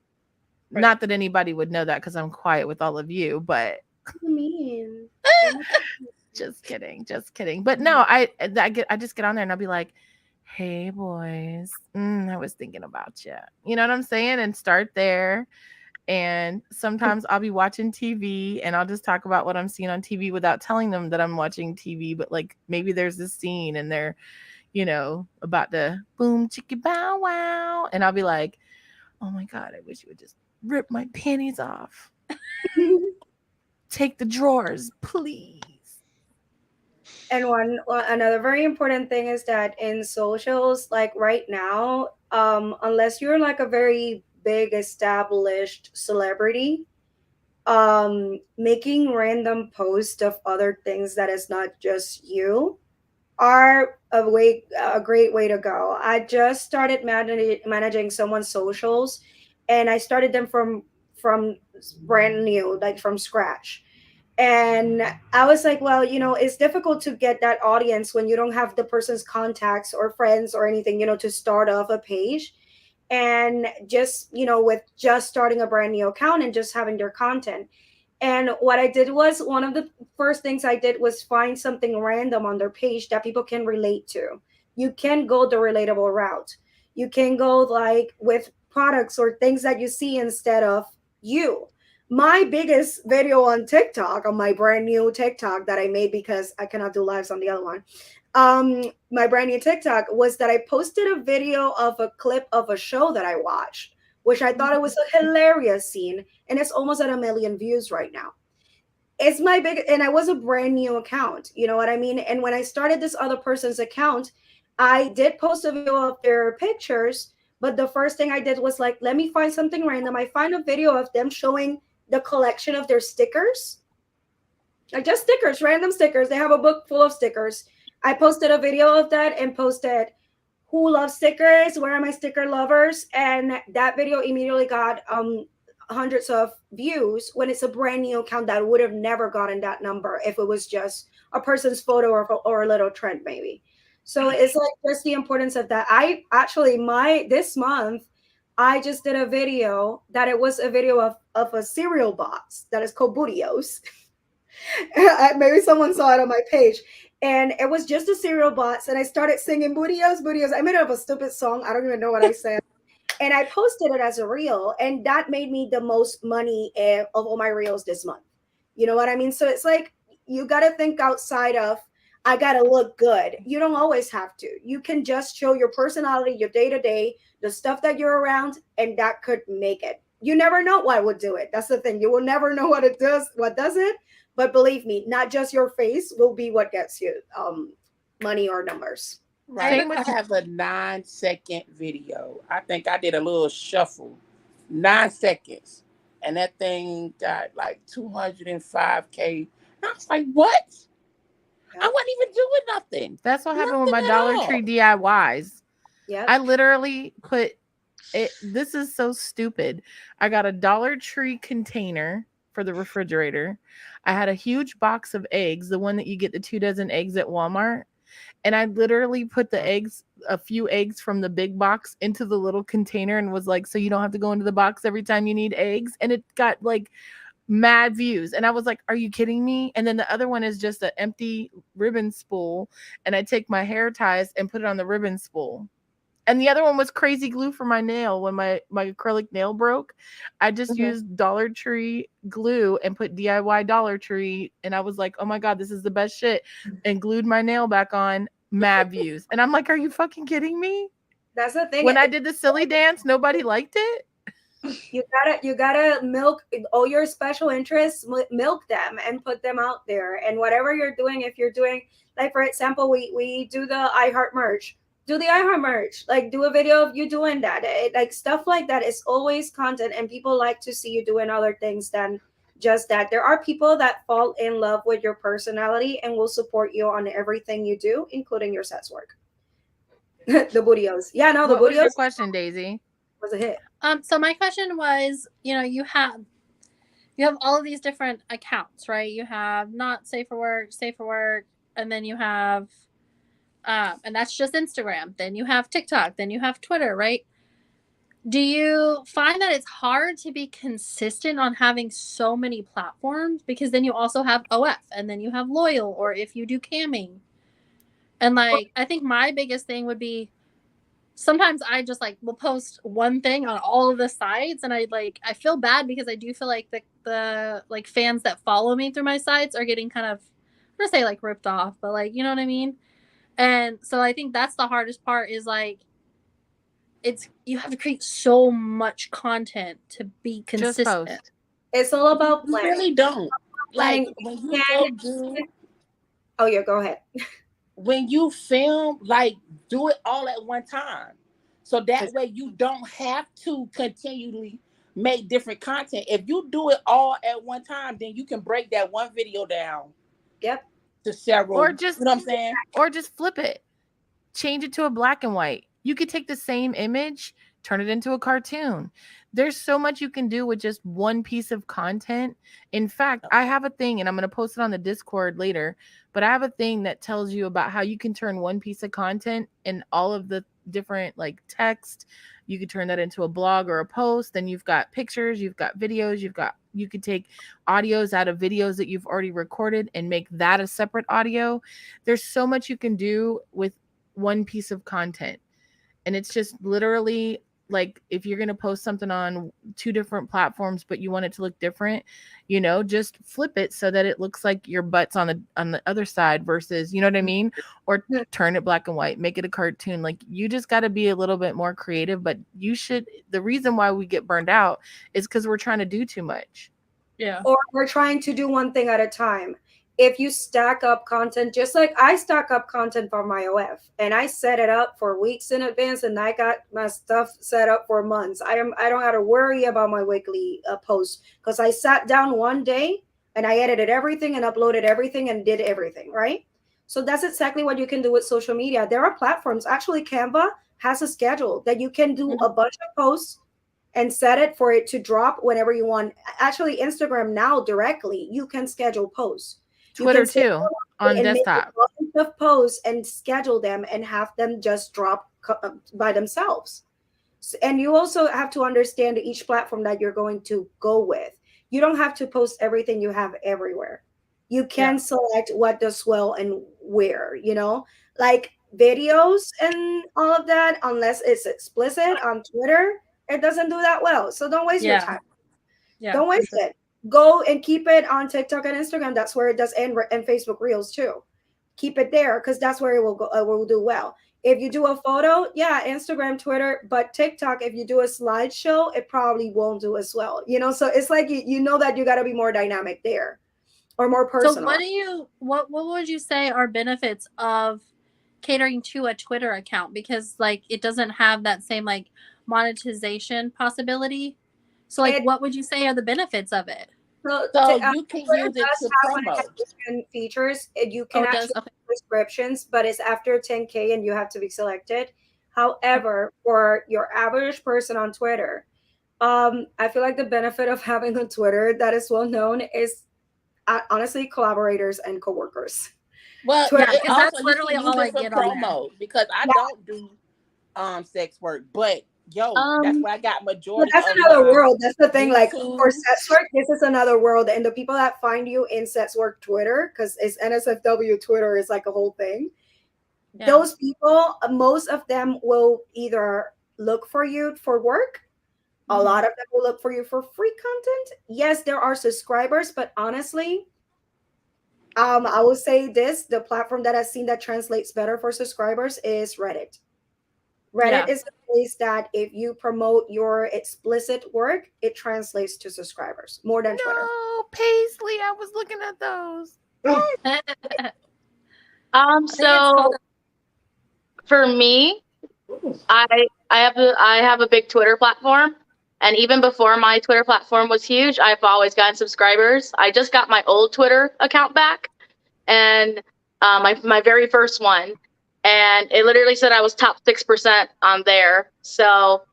A: Right. Not that anybody would know that because I'm quiet with all of you, but
B: what do you mean?
A: just kidding. But no, I just get on there and I'll be like, hey boys, I was thinking about you. You know what I'm saying? And start there. And sometimes I'll be watching TV and I'll just talk about what I'm seeing on TV without telling them that I'm watching TV. But like maybe there's this scene and they're, you know, about to boom chicka bow wow. And I'll be like, oh my God, I wish you would just rip my panties off. Take the drawers, please.
B: And another very important thing is that in socials, like right now, unless you're like a very big established celebrity, making random posts of other things that is not just you are a great way to go. I just started managing someone's socials, and I started them from brand new, like from scratch. And I was like, well, you know, it's difficult to get that audience when you don't have the person's contacts or friends or anything, you know, to start off a page. And just, you know, with just starting a brand new account and just having their content. And what I did was, one of the first things I did was find something random on their page that people can relate to. You can go the relatable route. You can go like with products or things that you see instead of you. My biggest video on TikTok, on my brand new TikTok that I made because I cannot do lives on the other one. My brand new TikTok was that I posted a video of a clip of a show that I watched, which I thought it was a hilarious scene, and it's almost at 1 million views right now. It's my big, and I was a brand new account, you know what I mean? And when I started this other person's account, I did post a video of their pictures, but the first thing I did was like, let me find something random. I find a video of them showing the collection of their stickers, like just stickers, random stickers. They have a book full of stickers. I posted a video of that and posted, who loves stickers? Where are my sticker lovers? And that video immediately got hundreds of views when it's a brand new account that would have never gotten that number if it was just a person's photo or a little trend maybe. So it's like just the importance of that. I actually, this month, I just did a video that it was a video of a cereal box that is called Bootios. Maybe someone saw it on my page. And it was just a cereal box. And I started singing Bootios, Bootios. I made it up a stupid song. I don't even know what I said. And I posted it as a reel. And that made me the most money of all my reels this month. You know what I mean? So it's like, you got to think outside of, I got to look good. You don't always have to. You can just show your personality, your day-to-day, the stuff that you're around, and that could make it. You never know what would do it. That's the thing. You will never know what it does, what does it. But believe me, not just your face will be what gets you money or numbers.
H: Right. I have a 9-second video. I think I did a little shuffle, 9 seconds. And that thing got like 205K. I was like, what? I wasn't even doing nothing.
A: That's what happened with my Dollar Tree DIYs. Yeah. I literally put it. This is so stupid. I got a Dollar Tree container for the refrigerator. I had a huge box of eggs, the one that you get the 2 dozen eggs at Walmart. And I literally put the eggs, a few eggs from the big box into the little container and was like, so you don't have to go into the box every time you need eggs. And it got like mad views. And I was like, are you kidding me? And then the other one is just an empty ribbon spool. And I take my hair ties and put it on the ribbon spool. And the other one was crazy glue for my nail. When my acrylic nail broke, I just used Dollar Tree glue and put DIY Dollar Tree. And I was like, oh my God, this is the best shit. And glued my nail back on. mad views. And I'm like, are you fucking kidding me?
B: That's the thing.
A: When I did the silly dance, nobody liked it.
B: You gotta milk all your special interests, milk them and put them out there. And whatever you're doing, if you're doing, like, for example, we do the iHeart merch. Do the iHeart merch. Like, do a video of you doing that. Like, stuff like that is always content, and people like to see you doing other things than just that. There are people that fall in love with your personality and will support you on everything you do, including your sex work. The bootios. Yeah, no, the
A: What was your
B: bootios
A: question, Daisy?
B: was a hit.
D: So my question was, you have all of these different accounts, right? You have not safe for work, and then you have and that's just Instagram. Then you have TikTok, then you have Twitter, right? Do you find that it's hard to be consistent on having so many platforms? Because then you also have OF, and then you have Loyal, or if you do camming. And like, I think my biggest thing would be, sometimes I just like will post one thing on all of the sites, and I feel bad because I do feel like the like fans that follow me through my sites are getting kind of, I'm gonna say like ripped off, but like, you know what I mean? And so I think that's the hardest part, is like, you have to create so much content to be consistent.
A: Just post.
B: It's all about
H: You
B: planning.
H: really don't. Like,
B: Planning.
H: when you go do,
B: Oh yeah, go ahead.
H: when you film, like, do it all at one time. So that way you don't have to continually make different content. If you do it all at one time, then you can break that one video down.
B: Yep.
H: To several.
A: Or just,
H: you know what I'm saying?
A: Or just flip it. Change it to a black and white. You could take the same image, turn it into a cartoon. There's so much you can do with just one piece of content. In fact, I have a thing, and I'm going to post it on the Discord later, but I have a thing that tells you about how you can turn one piece of content and all of the different like text. You could turn that into a blog or a post. Then you've got pictures, you've got videos, you could take audios out of videos that you've already recorded and make that a separate audio. There's so much you can do with one piece of content. And it's just literally like, if you're going to post something on 2 different platforms, but you want it to look different, just flip it so that it looks like your butt's on the other side versus, you know what I mean? Or turn it black and white, make it a cartoon. Like, you just got to be a little bit more creative, but the reason why we get burned out is because we're trying to do too much.
D: Yeah.
B: Or we're trying to do one thing at a time. If you stack up content, just like I stack up content for my OF, and I set it up for weeks in advance, and I got my stuff set up for months. I don't have to worry about my weekly post, because I sat down one day and I edited everything and uploaded everything and did everything, right? So that's exactly what you can do with social media. There are platforms. Actually, Canva has a schedule that you can do a bunch of posts and set it for it to drop whenever you want. Actually, Instagram now directly, you can schedule posts.
A: Twitter too, on desktop.
B: Make a bunch of posts and schedule them and have them just drop by themselves. And you also have to understand each platform that you're going to go with. You don't have to post everything you have everywhere. You can select what does well and where, like videos and all of that, unless it's explicit on Twitter, it doesn't do that well. So don't waste your time. Don't waste it. Go and keep it on TikTok and Instagram. That's where it does, and Facebook Reels too. Keep it there, because that's where it will go. Will do well. If you do a photo, Instagram, Twitter, but TikTok, if you do a slideshow, it probably won't do as well. So it's like you know that you got to be more dynamic there, or more personal.
D: So what would you say are benefits of catering to a Twitter account? Because like, it doesn't have that same like monetization possibility. So like, what would you say are the benefits of it?
H: So you can use it to promote
B: features. You can actually do subscriptions, but it's after 10K and you have to be selected. However, for your average person on Twitter, I feel like the benefit of having a Twitter that is well known is honestly collaborators and coworkers.
H: Well,
D: that's literally all I get on
H: promo, because I don't do sex work, but that's where I got majority.
B: That's another world. That's the thing. Like, for sex work, this is another world, and the people that find you in sex work Twitter, because it's NSFW Twitter is like a whole thing. Yeah. Those people, most of them will either look for you for work. A lot of them will look for you for free content. Yes, there are subscribers, but honestly, I will say this: the platform that I've seen that translates better for subscribers is Reddit. Reddit is the place that if you promote your explicit work, it translates to subscribers more than Twitter.
A: No, Paisley, I was looking at those.
F: So for me, I have a big Twitter platform, and even before my Twitter platform was huge, I've always gotten subscribers. I just got my old Twitter account back, and my very first one, and it literally said I was top 6% on there. So,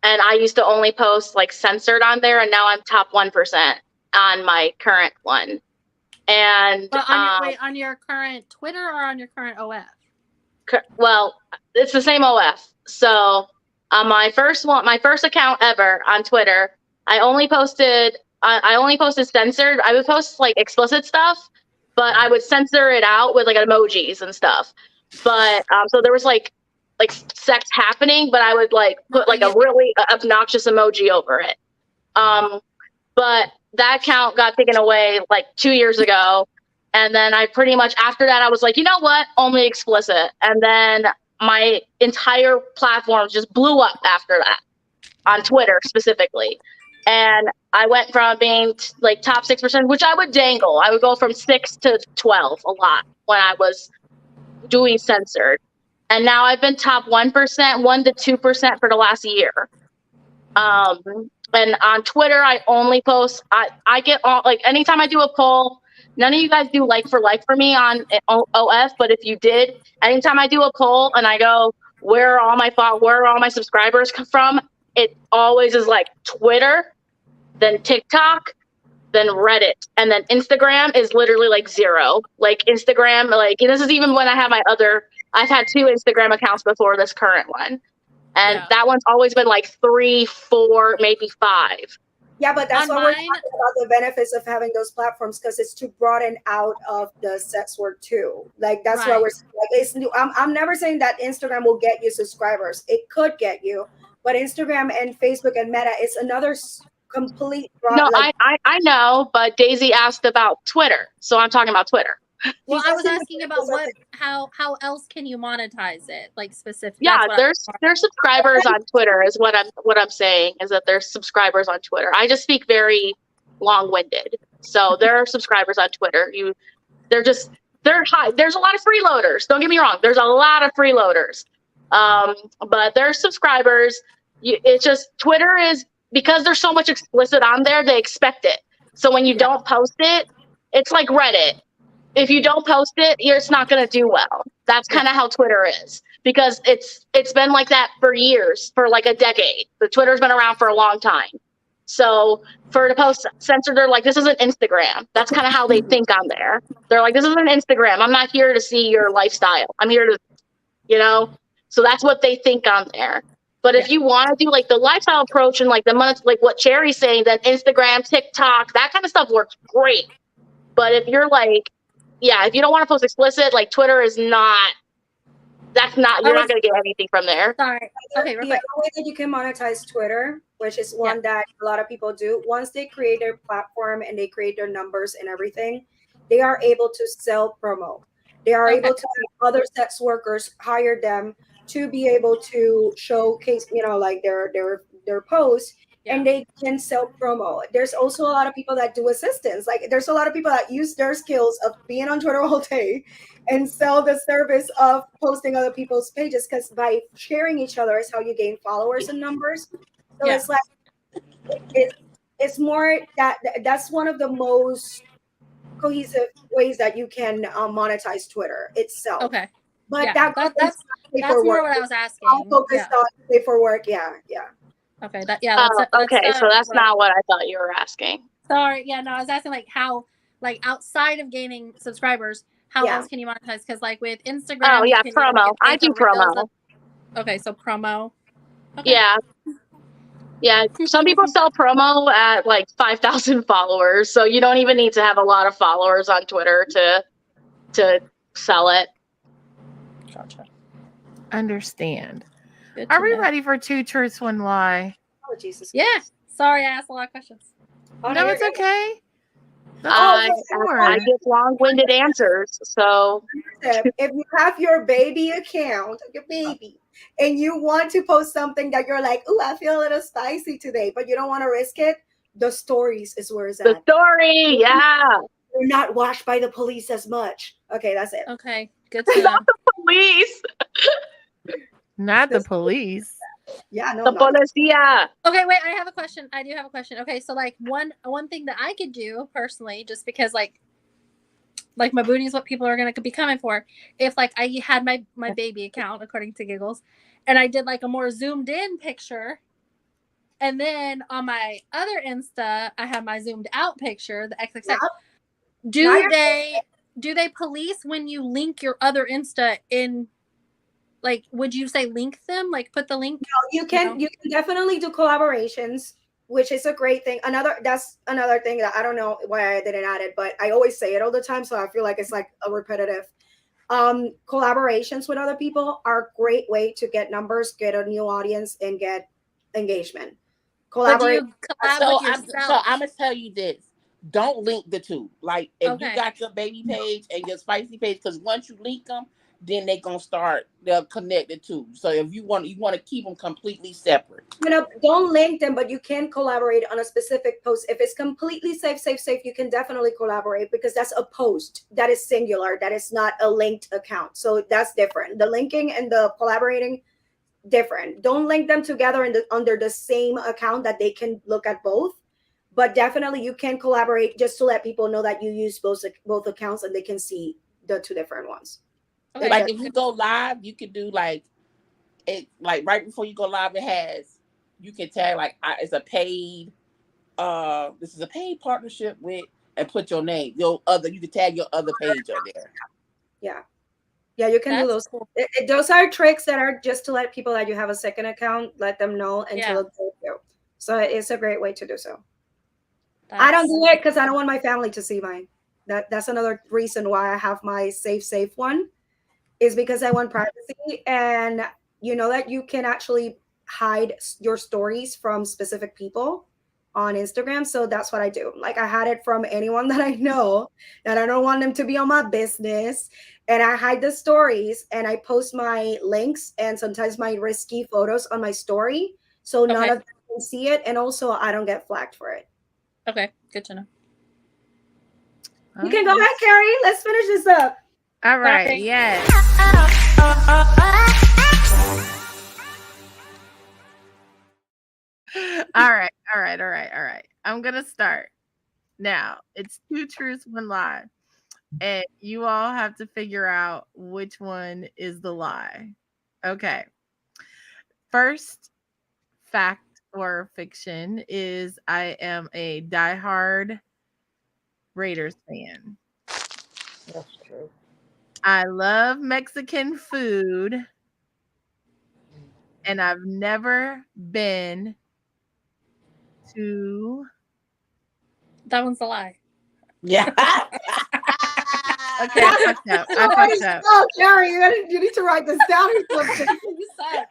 F: and I used to only post like censored on there, and now I'm top 1% on my current one. And
D: But on your current Twitter or on your current OF?
F: Well, it's the same OF. So on my first account ever on Twitter, I only posted censored. I would post like explicit stuff, but I would censor it out with like emojis and stuff. But so there was like sex happening, but I would like put like a really obnoxious emoji over it. But that account got taken away like 2 years ago. And then I pretty much, after that, I was like, you know what? Only explicit. And then my entire platform just blew up after that, on Twitter specifically. And I went from being like top 6%, which I would dangle. I would go from 6 to 12 a lot when I was doing censored. And now I've been top 1%, 1 to 2% for the last year. And on Twitter, I only post, I get all, like, anytime I do a poll, none of you guys do like for me on OF, but if you did, anytime I do a poll and I go, where are all my subscribers come from? It always is like Twitter, then TikTok, then Reddit, and then Instagram is literally like 0. Like Instagram, like, this is even when I have I've had 2 Instagram accounts before this current one. And that one's always been like 3, 4, maybe 5.
B: Yeah, but that's why we're talking about the benefits of having those platforms, because it's to broaden out of the sex work too. Like that's why we're like, it's new. I'm never saying that Instagram will get you subscribers. It could get you, but Instagram and Facebook and Meta, it's another complete.
F: No, like, I know, but Daisy asked about Twitter, so I'm talking about Twitter.
D: Well, I was asking about how else can you monetize it, like specifically?
F: Yeah, there's subscribers on Twitter is what I'm saying, is that there's subscribers on Twitter. I just speak very long-winded. So there are subscribers on Twitter. They're high. There's a lot of freeloaders. Don't get me wrong. There's a lot of freeloaders. But there's subscribers. It's just Twitter is, because there's so much explicit on there, they expect it. So when you don't post it, it's like Reddit. If you don't post it, it's not going to do well. That's kind of how Twitter is, because it's been like that for years, for like a decade. The Twitter's been around for a long time. So for the post censored, they're like, this isn't Instagram. That's kind of how they think on there. They're like, this isn't Instagram. I'm not here to see your lifestyle. I'm here to, so that's what they think on there. But if you want to do like the lifestyle approach and like like what Cherry's saying, then Instagram, TikTok, that kind of stuff works great. But if you're like, if you don't want to post explicit, like Twitter is not, you're not going to get anything from there.
D: Sorry. Okay,
B: the other way that you can monetize Twitter, which is one that a lot of people do, once they create their platform and they create their numbers and everything, they are able to sell promo. They are able to have other sex workers hire them to be able to showcase, like their posts. And they can sell promo. There's also a lot of people that do assistance. Like there's a lot of people that use their skills of being on Twitter all day and sell the service of posting other people's pages, because by sharing each other is how you gain followers and numbers. So it's like it's more that's one of the most cohesive ways that you can monetize Twitter itself.
D: Okay.
B: But
D: that's more what I was asking.
B: I'll focus on pay for work. Yeah.
D: Okay.
F: So that's not what I thought you were asking.
D: Sorry. Yeah. No, I was asking like how, like outside of gaining subscribers, how else can you monetize? Because like with Instagram,
F: promo. I do promo.
D: Okay, so promo.
F: Okay. Yeah. Some people sell promo at like 5,000 followers, so you don't even need to have a lot of followers on Twitter to sell it.
D: Gotcha.
A: Understand. Are we ready for 2 truths, 1 lie?
B: Oh, Jesus.
D: Yeah. Sorry, I asked a lot of questions.
A: No, it's okay.
F: I
A: Sure.
F: give long-winded answers, so
B: If you have your baby account, your baby, and you want to post something that you're like, "Ooh, I feel a little spicy today," but you don't want to risk it, the stories is where it's
F: the
B: at.
F: story, yeah.
B: You're not watched by the police as much. Okay, that's it.
D: Okay, good to know.
F: Police,
A: Not the police.
B: Yeah, no,
F: the
B: not
F: policia.
D: Okay, wait, I have a question. I do have a question. Okay, so like one thing that I could do personally, just because like my booty is what people are gonna be coming for. If like I had my baby account according to Giggles, and I did like a more zoomed in picture, and then on my other Insta I have my zoomed out picture, the XXX. Do they police when you link your other Insta in? Like, would you say link them? Like, put the link?
B: you can definitely do collaborations, which is a great thing. That's another thing that I don't know why I didn't add it, but I always say it all the time, so I feel like it's like a repetitive. Collaborations with other people are a great way to get numbers, get a new audience, and get engagement. Collaborate.
H: So I'm gonna tell you this. Don't link the two. Like if you got your baby page and your spicy page, because once you link them, then they'll connect the two. So if you want to keep them completely separate.
B: Don't link them, but you can collaborate on a specific post. If it's completely safe, you can definitely collaborate because that's a post that is singular. That is not a linked account. So that's different. The linking and the collaborating, different. Don't link them together under the same account that they can look at both. But definitely you can collaborate just to let people know that you use both accounts and they can see the two different ones.
H: Okay. Like if you go live, you can do like right before you go live, you can tag like it's a paid this is a paid partnership with, and put your name, you can tag your other page on there.
B: Yeah, you can do those. Cool. Those are tricks that are just to let people that you have a second account, let them know and to look for you. So it's a great way to do so. I don't do it because I don't want my family to see mine. That's another reason why I have my safe one, is because I want privacy, and you know that you can actually hide your stories from specific people on Instagram. So that's what I do. Like I hide it from anyone that I know that I don't want them to be on my business, and I hide the stories and I post my links and sometimes my risky photos on my story, so none of them can see it, and also I don't get flagged for it.
D: Okay, good to know.
B: You can go ahead, Carrie. Let's finish this up.
A: All right. Yes. All right. I'm gonna start now. It's 2 truths, 1 lie, and you all have to figure out which one is the lie. Okay. First fact or fiction is I am a diehard Raiders fan.
H: That's true.
A: I love Mexican food, and I've never been to.
D: That one's a lie.
H: Yeah.
A: Okay, I fucked up.
B: Oh, Carrie, you need to write this down or something.
D: You suck.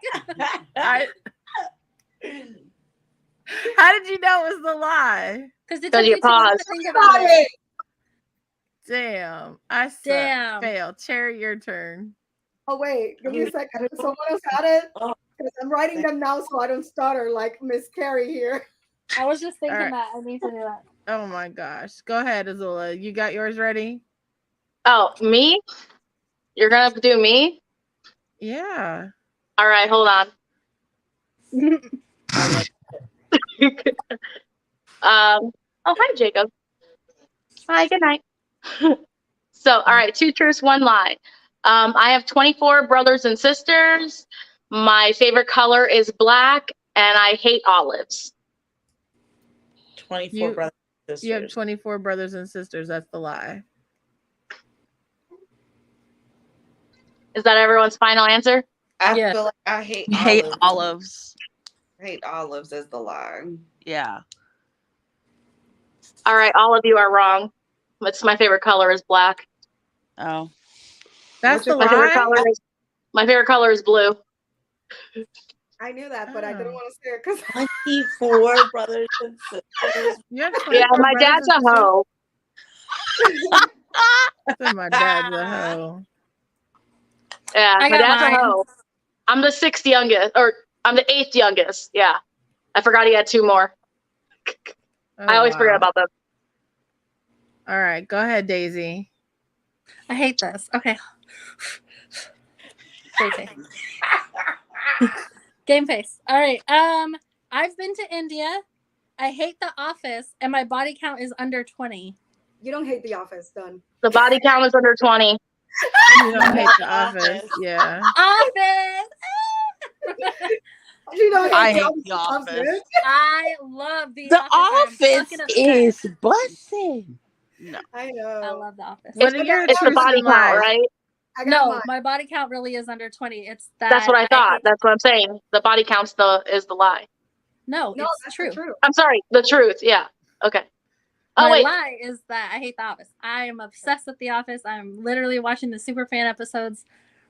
A: How did you know it was the lie?
D: Because
F: you paused.
A: Damn, I suck.
D: Damn.
A: Fail. Cherry, your turn.
B: Oh wait, give me a second. Someone else got it? Because I'm writing them now so I don't stutter like Miss Carrie here.
D: I was just thinking that I need to do that.
A: Oh my gosh. Go ahead, Azula. You got yours ready?
F: Oh, me? You're gonna have to do me?
A: Yeah.
F: All right, hold on. Oh, hi, Jacob. Hi, good night. So, all right, 2 truths, 1 lie. I have 24 brothers and sisters. My favorite color is black, and I hate olives.
H: 24 brothers and sisters.
A: You have 24 brothers and sisters. That's the lie.
F: Is that everyone's final answer?
E: I feel like I hate
C: olives.
E: Hate olives is the lie.
C: Yeah.
F: All right, all of you are wrong. My favorite color is black.
C: Oh.
A: That's the
F: my
A: lie?
F: my favorite color is blue.
B: I knew that, but I didn't want to say it because
H: 24 brothers and sisters.
F: Yeah, my dad's a hoe.
A: My dad's a hoe.
F: Yeah,
D: I
F: my
D: got
F: dad's a
D: mine.
F: hoe. I'm the 6th youngest, or I'm the 8th youngest. Yeah, I forgot he had 2 more.
A: Oh,
F: I always forget
A: wow.
F: about them.
A: All right, go ahead, Daisy.
D: I hate this. Okay. Game face. All right. I've been to India. I hate The Office, and my body count is under 20.
B: You don't hate The Office, done.
F: The body count is under 20.
A: You don't hate The Office. Yeah.
D: Office.
B: You don't
C: I
B: hate
C: hate The Office.
D: I love The
C: The
D: Office. I'm
C: Office
D: fucking obsessed.
C: is busting. No.
B: I know.
D: I love The Office.
A: What are your
F: It's the
A: truths
F: body
A: and
F: count,
A: lies?
F: right?
B: I got
D: No,
B: mine.
D: my body count really is under 20. It's that.
F: That's what I thought.
D: hate-
F: That's what I'm saying. The body count's is the lie.
D: No,
B: No,
D: it's
B: that's
D: true.
B: the truth.
F: I'm sorry, the truth. Yeah. Okay. Oh
D: My
F: wait.
D: lie is that I hate The Office. I am obsessed with The Office. I'm literally watching the super fan episodes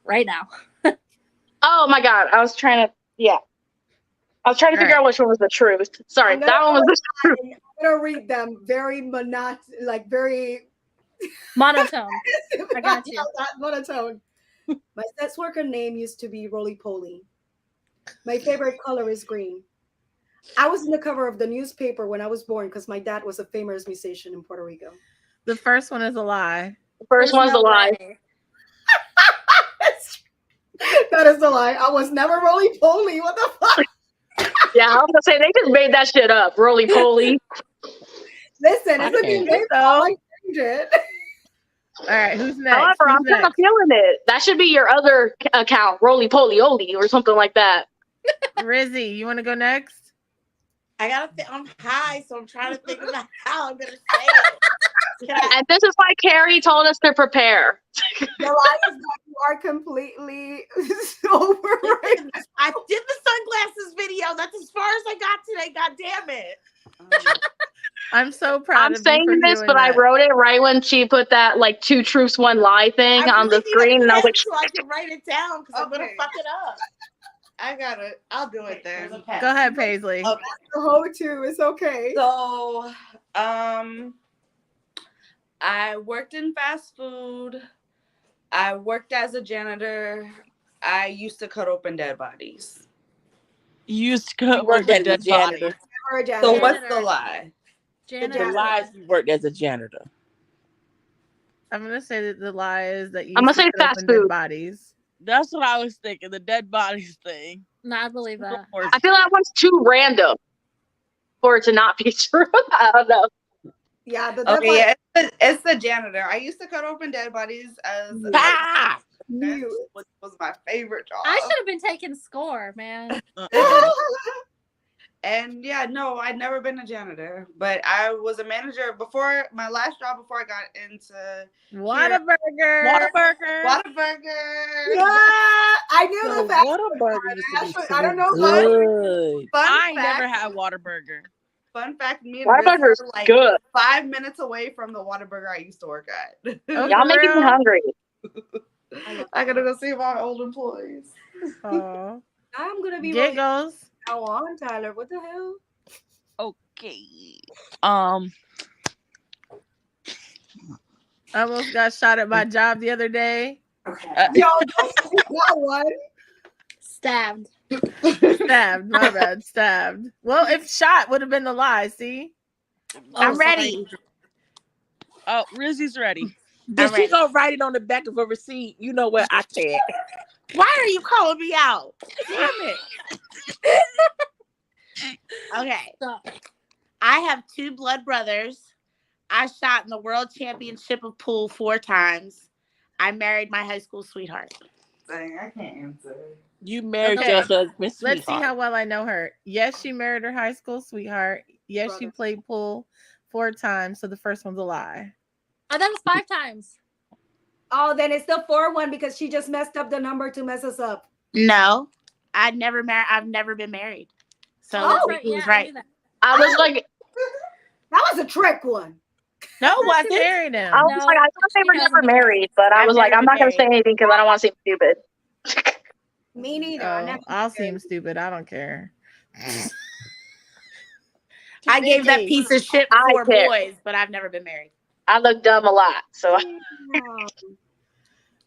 D: right now.
F: Oh my god. I was trying to figure out which one was the truth. Sorry,
B: I'm gonna
F: that one was the truth.
B: I'm gonna read them very very
D: Monotone. I got you.
B: Not monotone. My sex worker name used to be Roly Poly. My favorite color is green. I was in the cover of the newspaper when I was born because my dad was a famous musician in Puerto Rico.
A: The first one is a lie.
F: The first one's the lie.
D: way.
B: That is a lie. I was never Roly Poly. What the fuck?
F: Yeah, I was gonna say they just made that shit up. Roly poly.
B: Listen, it's a
C: Okay.
B: good name.
A: So-
B: I like change it.
A: All right, who's next?
F: However,
A: Who's
F: I'm kind of
A: next?
F: feeling it. That should be your other account, Roly Poly Oli, or something like that.
A: Rizzy, you want to go next?
G: I gotta think. I'm high, so I'm trying to think about how I'm gonna say it. Can I-
F: And this is why Carrie told us to prepare.
B: The lie is that you are completely overrated.
G: I did the sunglasses video. That's as far as I got today. God damn it.
A: I'm so proud
F: I'm
A: of you
F: saying
A: for
F: this,
A: doing
F: but I
A: that.
F: wrote it right when she put that like 2 truths, 1 lie thing
G: I
F: on the
G: really need
F: screen,
G: a
F: and I was
G: pen
F: like,
G: so I can write it down because I'm gonna
E: Okay.
G: fuck it up.
E: I got it. I'll do it then.
A: Go ahead, Paisley.
E: Okay.
B: The hoe too. It's okay.
E: So, I worked in fast food. I worked as a janitor. I used to cut open dead bodies.
C: You used to work as a janitor.
B: Or a
E: So
B: janitor.
E: what's the lie?
D: Janitor.
C: The lies you worked as a janitor.
A: I'm gonna say that the lie is that you
F: I'm gonna
A: used to
F: say
A: cut
F: fast
A: open dead
F: food.
A: bodies.
C: That's what I was thinking. The dead bodies thing.
D: No, I believe that.
F: I feel that one's too random for it to not be true. I don't know.
B: Yeah, the dead
E: Okay, yeah, it's the janitor. I used to cut open dead bodies as
C: Ah!
B: new.
E: which was my favorite job.
D: I should have been taking score, man.
E: And yeah, no, I'd never been a janitor, but I was a manager before my last job. Before I got into
A: Whataburger.
C: Whataburger.
E: Whataburger.
B: Yeah, I knew
C: So
B: the fast
C: Whataburger used to be
B: food.
C: so
B: I don't know
C: good.
E: Fun
C: I ain't
E: fact,
C: never had Whataburger.
E: Fun fact: me and
F: Whataburger
E: Riz
F: is
E: are like
F: good.
E: 5 minutes away from the Whataburger I used to work at.
A: Oh,
F: Y'all
A: for
F: making me
A: real?
F: hungry.
E: I gotta go see my old employees.
A: Oh,
B: I'm gonna be really
A: giggles.
B: now on, Tyler. What the hell?
C: Okay.
A: I almost got shot at my job the other day.
B: Yo, don't say that one.
D: Stabbed.
A: Stabbed. My bad. Stabbed. Well, if shot would have been the lie. See.
G: I'm
D: sorry.
G: ready.
C: Oh, Rizzy's ready.
G: I'm
C: Did she
G: ready.
C: go write it on the back of a receipt? You know what I said.
G: Why are you calling me out? Damn it. Okay.
D: Stop.
G: I have 2 blood brothers. I shot in the world championship of pool 4 times. I married my high school sweetheart.
E: Dang, I can't answer.
C: You married
A: Okay.
C: your husband,
A: Let's see
C: sweetheart.
A: how well I know her. Yes, she married her high school sweetheart. Yes, she
B: Brother.
A: played pool 4 times. So the first one's a lie.
D: Oh, that was 5 times.
B: Oh, then it's the 4-1 because she just messed up the number to mess us up.
G: No, I've never been married. So
B: Oh,
G: he
D: right.
G: was
D: Yeah, I
G: right.
D: knew that.
F: I was like,
B: That was a trick one.
G: No,
A: She
G: wasn't.
A: married him.
F: I was
D: No,
F: like, I thought they
D: she
F: were
D: hasn't
F: never
D: been married.
F: married, but I
G: I've
F: was like,
G: never
F: I'm not
G: been
F: gonna say
G: married.
F: anything because I don't want to seem stupid.
B: Me neither. I
A: Oh,
B: never
A: I'll seem stupid. I don't care.
G: I gave that
A: Nikki.
G: piece of shit
F: I
G: 4
F: care.
G: boys, but I've never been married.
F: I look dumb a lot. So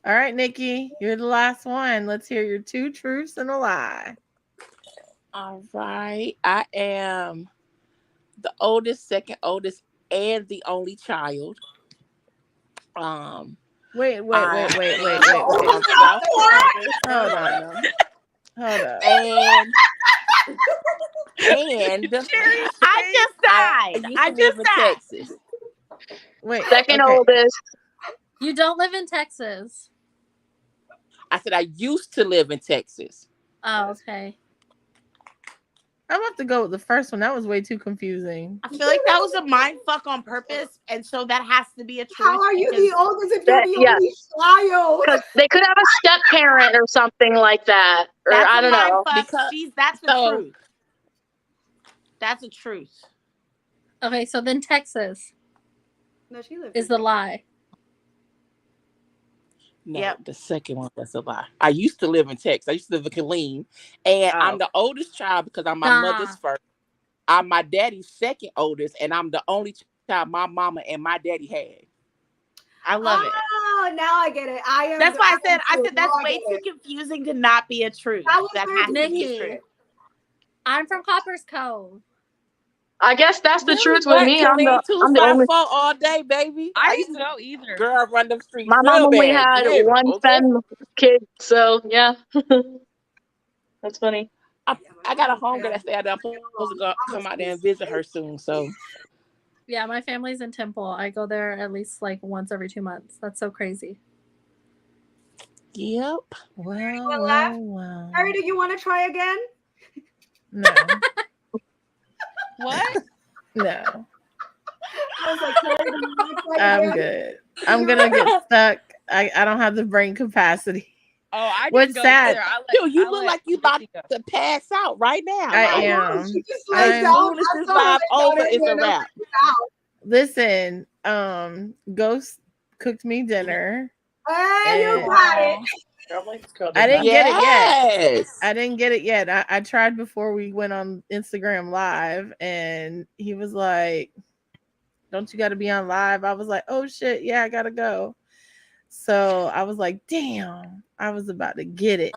A: All right, Nikki, you're the last one. Let's hear your 2 truths and a lie.
H: All right. I am the oldest, second oldest, and the only child.
A: Wait.
H: I'm
A: Hold
H: South Florida.
A: on. Hold up.
H: And
G: I just died. I just
H: in
G: died.
H: Texas.
A: Wait.
F: second
A: okay.
F: oldest.
D: You don't live in Texas.
H: I said I used to live in Texas.
D: Oh, okay.
A: I'm about to go with the first one. That was way too confusing.
G: I feel like that was a mind fuck on purpose, and so that has to be a truth.
B: How are you
G: because-
B: the oldest if you're the
F: Yeah.
B: only child?
F: Because they could have a step parent or something like that. Or
G: That's
F: I
G: a
F: don't
G: mind
F: know.
G: fuck.
H: Because-
G: That's the
H: so-
G: truth. That's a truth.
D: Okay, so then Texas
B: No, she lived
D: is
B: in
D: the lie.
H: No,
G: Yep.
H: the second one was a lie. I used to live in Texas. I used to live in Killeen. And I'm the oldest child because I'm my mother's first. I'm my daddy's second oldest, and I'm the only child my mama and my daddy had.
G: I love it.
B: Oh, now I get it. I am.
G: That's why I said
B: Now
G: that's
B: I
G: way
B: get
G: too
B: it.
G: confusing to not be a truth.
B: That was
G: That
B: very
G: has to be a
D: Nikki.
G: truth.
D: I'm from Copper's Cove.
F: I guess that's the truth with
H: What?
F: me. I'm
H: Killeen
F: the only.
H: 254 all day, baby.
C: I didn't know either.
H: Girl run them streets
F: My mom
H: real
F: only
H: bad.
F: had
H: Yeah,
F: one
H: okay?
F: femme kid, so yeah. That's funny.
H: I got a homegirl that said I'm supposed to come out there and visit her soon. So
D: Yeah, my family's in Temple. I go there at least like once every 2 months. That's so crazy.
H: yep.
A: Well.
B: Harry, do you want to try again?
A: No.
C: What?
A: No.
B: I was like, Harry, do you want to try
A: I'm
B: again?
A: good. I'm gonna get stuck. I don't have the brain capacity.
C: Oh, I didn't
A: What's
C: go
A: sad?
C: there.
H: Dude, you look like you about
C: Nikki go.
H: to pass out right now.
A: I
H: Like,
A: am.
B: She just
A: I'm-
B: laid down.
H: soon as
B: I
H: this
B: saw her
H: vibe
B: lay down
H: over,
B: and
H: it's a
B: then
H: wrap.
A: Listen, Ghost cooked me dinner.
B: Hey, you
A: And-
B: got it.
A: I didn't get it yet.
H: Yes.
A: I didn't get it yet. I tried before we went on Instagram Live, and he was like, "Don't you got to be on live?" I was like, "Oh shit, yeah, I gotta go." So I was like, "Damn, I was about to get it."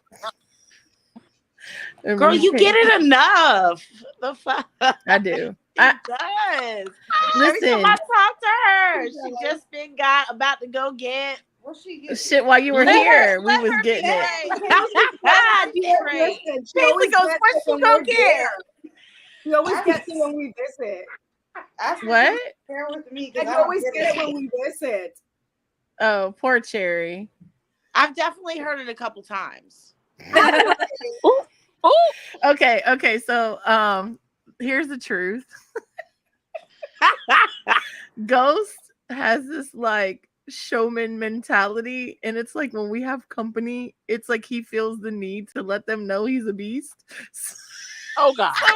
A: And
G: Girl,
A: we
G: you
A: came-
G: get it enough. The fuck?
A: I do.
G: It does. Every time
A: Listen,
G: I talk to her, she just been about to go get.
E: What's she getting?
A: shit. While you were
G: Let
A: here,
G: her-
A: we
G: let
A: was
G: her be
A: getting it.
G: great. Be great.
B: Listen, she
G: Paisley
B: always
G: goes,
B: gets
G: "What's
B: it
G: she
B: when
G: gonna
B: we're
G: get?"
B: there. We always get it when we visit.
E: Ask her
A: What?
E: to share with me. 'cause
B: And
E: I
B: you
E: don't
B: always
E: get
B: get it when we visit.
A: Oh, poor Cherry.
G: I've definitely heard it a couple times.
A: Okay. So, here's the truth. Ghost has this like showman mentality, and it's like when we have company, it's like he feels the need to let them know he's a beast.
H: Oh God.
A: So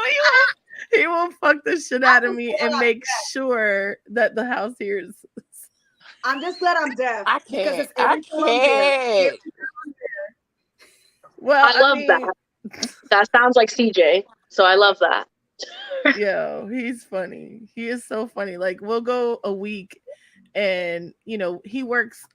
A: he will fuck the shit out of me and make sure that the house hears.
B: I'm just glad I'm deaf.
H: I
B: Because
H: can't.
B: it's
H: I
B: every time I'm there.
H: can't.
A: Well,
F: I love that. That sounds like CJ. So I love that.
A: Yo, he's funny. He is so funny. Like we'll go a week, and he works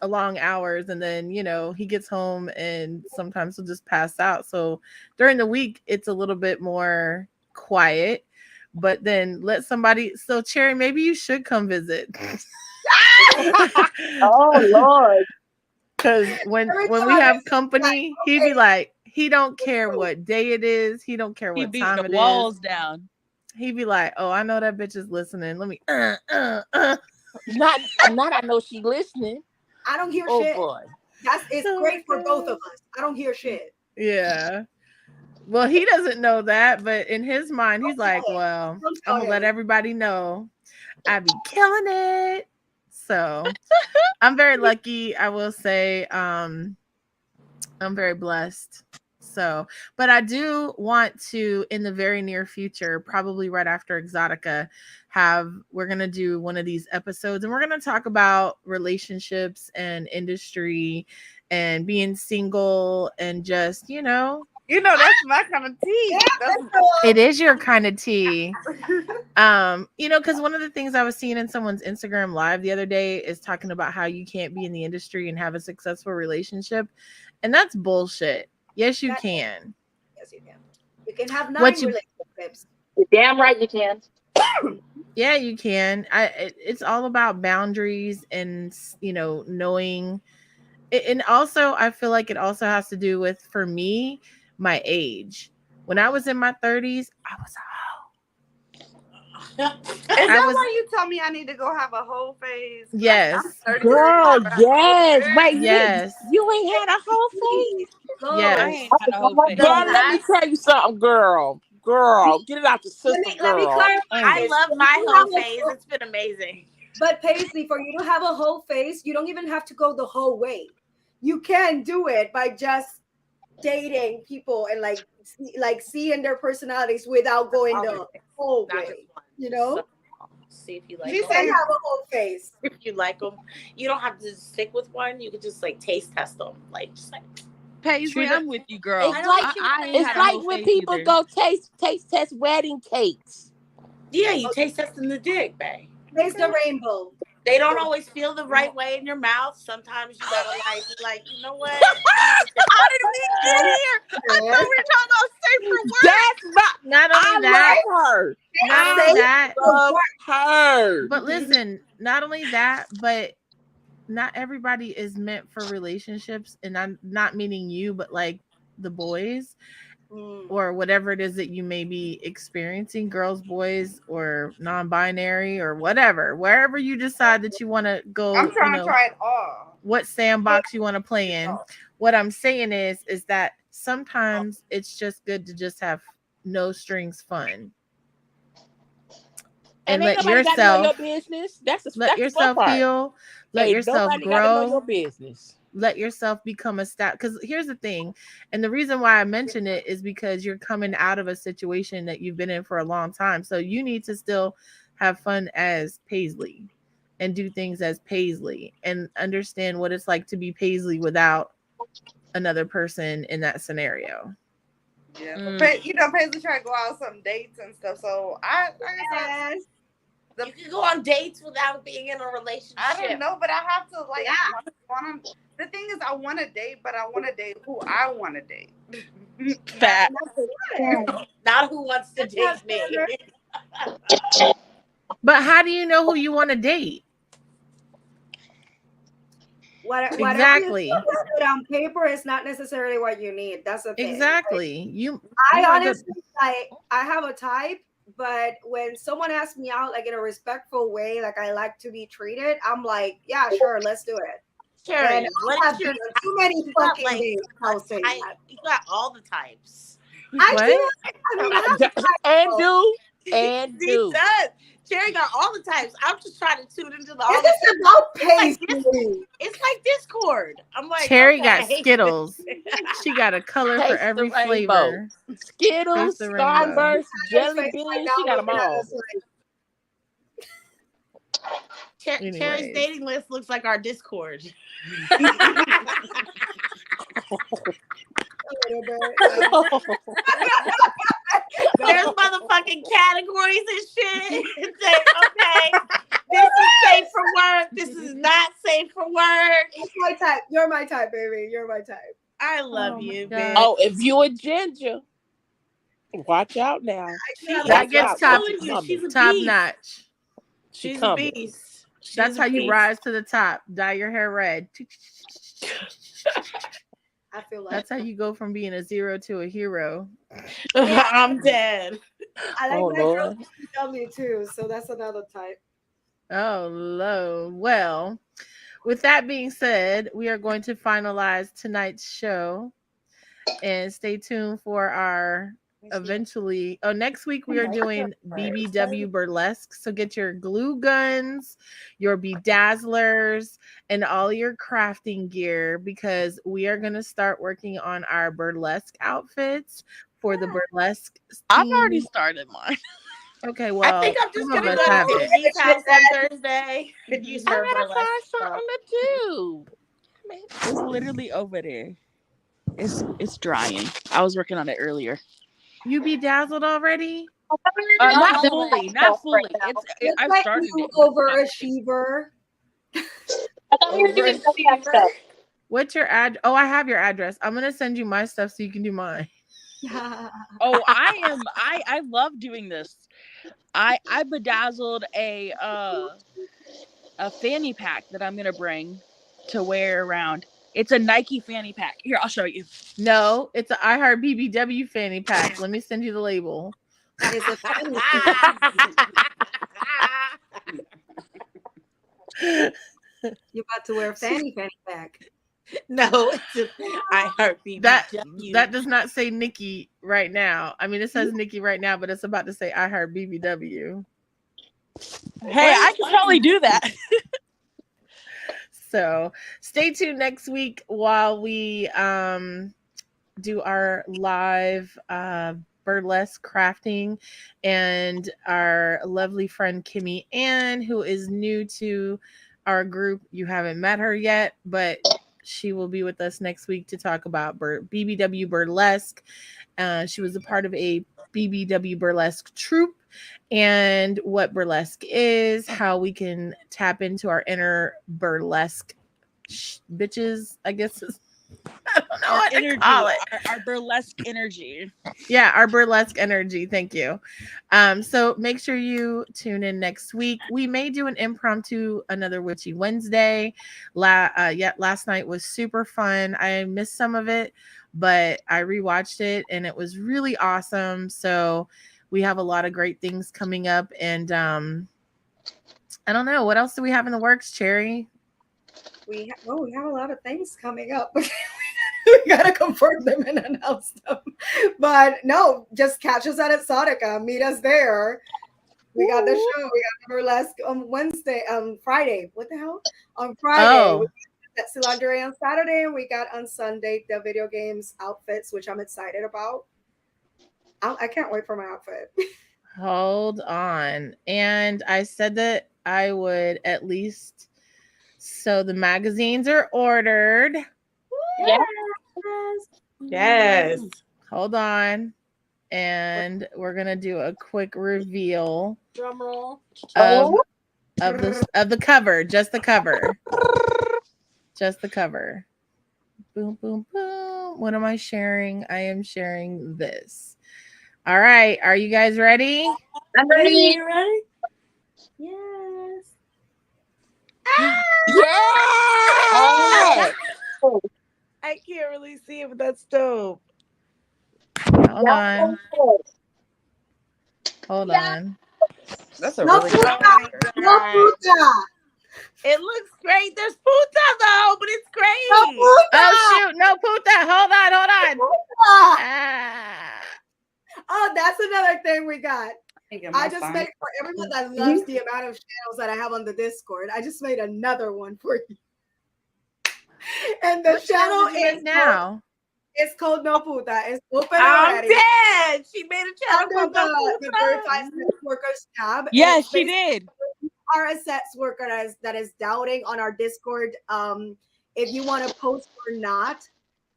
A: long hours, and then he gets home, and sometimes he'll just pass out. So during the week, it's a little bit more quiet. But then let somebody. So Cherry, maybe you should come visit.
F: Oh Lord.
A: Because when we have company, he'd be like, he don't care what day it is. He don't care
C: He
A: what
C: beat
A: time
C: the
A: it
C: walls
A: is.
C: down.
A: He'd be like, oh, I know that bitch is listening. Let me,
H: Not I know she listening.
B: I don't hear
H: Oh
B: shit.
H: boy.
B: It's great for both of us. I don't hear shit.
A: Yeah. Well, he doesn't know that, but in his mind, he's like, well, I'm gonna let everybody know I be killing it. So I'm very lucky, I will say. I'm very blessed. So, but I do want to, in the very near future, probably right after Exotica, we're going to do one of these episodes, and we're going to talk about relationships and industry and being single and just,
H: You know, that's my kind of tea.
A: It is your kind of tea. Because one of the things I was seeing in someone's Instagram live the other day is talking about how you can't be in the industry and have a successful relationship. And that's bullshit. Yes, you can.
B: Yes, you can. You can have 9
A: What you-
B: relationships.
F: You're damn right you can.
A: Yeah, you can. It's all about boundaries and, knowing. And also, I feel like it also has to do with, for me, my age. When I was in my 30s, I was
E: Is that why you tell me I need to go have a whole phase?
A: Yes.
C: Girl, yes. Wait,
A: Yes.
C: you ain't had a whole phase?
A: Yes.
C: I ain't had a whole phase.
H: Girl, let me tell you something, girl. Girl, get it out the system,
B: Let me
H: girl.
B: clarify.
G: I love my whole phase. It's been amazing.
B: But Paisley, for you to have a whole phase, you don't even have to go the whole way. You can do it by just dating people and like seeing their personalities without going the whole way.
G: See if you like
B: She
G: them.
B: said have a whole face.
G: If you like them, you don't have to stick with one. You could just like taste test them, like just like.
C: Paisley, I'm with you, girl.
F: It's like
C: it's like when people go taste test wedding cakes.
G: Yeah, you taste testing the dick, babe.
B: Taste the rainbow.
G: They don't always feel the right way in your mouth. Sometimes you gotta like, you know what?
C: How did we get here? I thought we were talking about safe for work.
H: That's my.
A: Not only
H: I
A: that,
H: love her.
A: not only that,
H: Love her.
A: but listen, not only that, but not everybody is meant for relationships, and I'm not meaning you, but like the boys or whatever it is that you may be experiencing, girls, boys, or non-binary or whatever, wherever you decide that you want to go.
E: I'm trying to try it all.
A: What sandbox you want to play in. What I'm saying is that sometimes it's just good to just have no strings fun. And let yourself
C: know your business.
A: Let yourself heal. Let yourself grow.
C: Know your business.
A: Let yourself become a stat. Because here's the thing, and the reason why I mention it is because you're coming out of a situation that you've been in for a long time. So you need to still have fun as Paisley and do things as Paisley and understand what it's like to be Paisley without another person in that scenario.
E: Yeah, Paisley try to go out on some dates and stuff. So I guess
G: you can go on dates without being in a relationship.
E: I don't know, but I have to want to. The thing is, I want to date, but I want to date who I want to date.
C: Fat.
G: Not who wants to date me.
A: But how do you know who you want to date? Exactly.
B: You put on paper is not necessarily what you need. That's the thing.
A: Exactly.
B: I honestly I have a type, but when someone asks me out like in a respectful way, like I like to be treated, I'm like, yeah, sure, let's do it.
G: Sure.
B: And I have too many fucking dates. I'll say that.
G: You got all the types.
B: I do. I mean,
C: and
G: He
C: do.
G: does. Cherry got all the types. I'm just trying to tune into the.
B: It's about Paisley.
G: It's like Discord. I'm like,
A: Cherry got Skittles. She got a color for every flavor.
C: Skittles, Starburst, Jelly Beans. She got them all.
G: Cherry's dating list looks like our Discord. There's motherfucking categories and shit. Say, okay, this is safe for work. This is not safe for work.
B: It's my type. You're my type, baby. You're my type.
G: I love you, bitch.
C: Oh, if you a ginger, watch out now.
A: That gets top
G: beast.
A: notch.
G: She's a beast.
A: That's how you rise to the top. Dye your hair red.
B: I feel like
A: that's how you go from being a 0 to a hero.
G: I'm dead.
B: I like my girls W too, so that's another type.
A: Oh, Lord. Well, with that being said, we are going to finalize tonight's show and stay tuned for our next week we are doing BBW burlesque. So get your glue guns, your bedazzlers, and all your crafting gear because we are going to start working on our burlesque outfits for the burlesque theme.
C: I've already started mine.
A: Okay, well,
G: I think I'm just gonna go to Tiffany's house on Thursday and use her burlesque
C: something to do. It's literally over there. It's drying. I was working on it earlier.
A: You bedazzled already?
C: Not fully. I've
B: like
C: started
B: you
C: it.
B: overachiever.
F: I thought we were doing WX stuff.
A: What's your Oh, I have your address. I'm gonna send you my stuff so you can do mine.
C: Oh, I love doing this. I bedazzled a fanny pack that I'm gonna bring to wear around. It's a Nike fanny pack. Here, I'll show you.
A: No, it's an IheartBBW fanny pack. Let me send you the label.
B: It's a fanny You're about to wear a fanny pack.
G: No, it's IheartBBW.
A: That does not say Nikki right now. I mean, it says Nikki right now, but it's about to say IheartBBW.
C: Hey, I can probably do that.
A: So stay tuned next week while we do our live burlesque crafting, and our lovely friend Kimmy Ann, who is new to our group. You haven't met her yet, but she will be with us next week to talk about BBW Burlesque. She was a part of a BBW Burlesque troupe, and what burlesque is, how we can tap into our inner burlesque bitches, I guess. I don't know what to call it.
C: Our burlesque energy.
A: Yeah, our burlesque energy. Thank you. So make sure you tune in next week. We may do an impromptu another Witchy Wednesday. Last night was super fun. I missed some of it, but I rewatched it and it was really awesome. So we have a lot of great things coming up, and I don't know, what else do we have in the works, Cherry?
B: We have a lot of things coming up. We gotta confirm them and announce them. But no, just catch us at Exotica. Meet us there. We got the show. We got the burlesque on Friday. What the hell? On Friday.
A: Oh.
B: We got Cilantro on Saturday, and we got on Sunday the video games outfits, which I'm excited about. I can't wait for my outfit.
A: Hold on. And I said that I would at least. So the magazines are ordered.
G: Yes.
A: Hold on. And we're gonna do a quick reveal.
D: Drum roll.
A: Of the cover. Just the cover. Just the cover. Boom, boom, boom. What am I sharing? I am sharing this. All right. Are you guys ready?
F: I'm ready.
D: You ready?
B: Yes.
G: Yeah. I can't really see it, but that's dope.
A: Hold on. Hold on.
H: That's a
B: No
H: really
B: puta.
H: good
B: No puta.
G: It looks great. There's puta though, but it's great.
B: No puta.
A: Oh shoot, no puta. Hold on. Ah.
B: Oh, that's another thing we got. I just
E: sign.
B: made, for everyone that loves the amount of channels that I have on the Discord, I just made another one for you. And the
A: What
B: channel
A: did you make
B: is
A: now.
B: It's called No Puta. It's open
G: I'm
B: already.
G: dead. She made a channel
B: Under
G: called
B: the Verified Sex Workers tab.
C: Yes,
B: It's
C: she
B: basically
C: did.
B: are a sex worker that is doubting on our Discord. If you want to post or not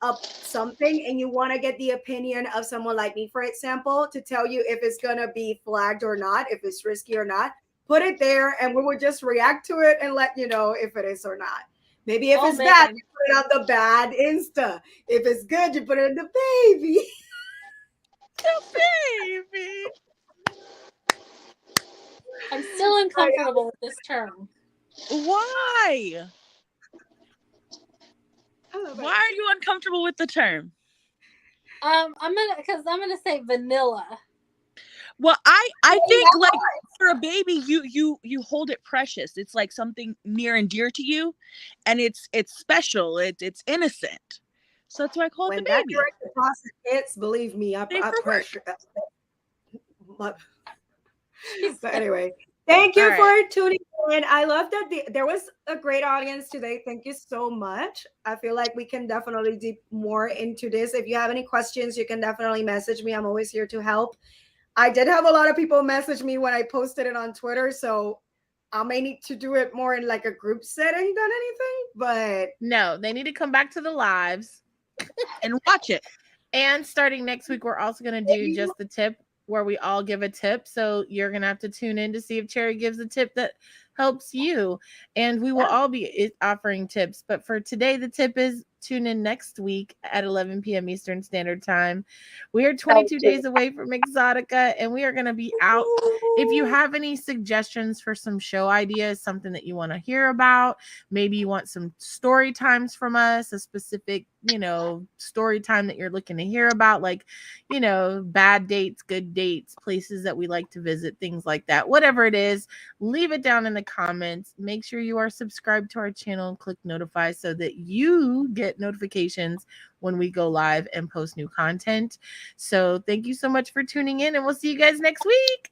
B: up something, and you want to get the opinion of someone like me, for example, to tell you if it's gonna be flagged or not, if it's risky or not, put it there, and we will just react to it and let you know if it is or not. Maybe if it's bad, you put it on the bad Insta. If it's good, you put it in the baby.
C: The baby.
D: I'm still uncomfortable with this term.
C: Why? Why are you uncomfortable with the term?
D: I'm gonna say vanilla.
C: Well, I think like for a baby, you hold it precious. It's like something near and dear to you, and it's special. It's innocent. So that's why I call it the baby.
B: When that direct deposit hits, believe me, I pressure. But anyway, thank you for tuning in. I love that there was a great audience today. Thank you so much. I feel like we can definitely deep more into this. If you have any questions, you can definitely message me. I'm always here to help. I did have a lot of people message me when I posted it on Twitter, so I may need to do it more in like a group setting than anything, but
A: no, they need to come back to the lives
I: and watch it.
A: And starting next week, we're also going to do just the tip where we all give a tip. So you're going to have to tune in to see if Cherry gives a tip that helps you. And we will all be offering tips. But for today, the tip is tune in next week at 11 p.m. Eastern Standard Time. We are 22 days away from Exotica, and we are going to be out. If you have any suggestions for some show ideas, something that you want to hear about, maybe you want some story times from us, a specific, story time that you're looking to hear about, like, bad dates, good dates, places that we like to visit, things like that. Whatever it is, leave it down in the comments. Make sure you are subscribed to our channel and click notify so that you get notifications when we go live and post new content. So thank you so much for tuning in, and we'll see you guys next week.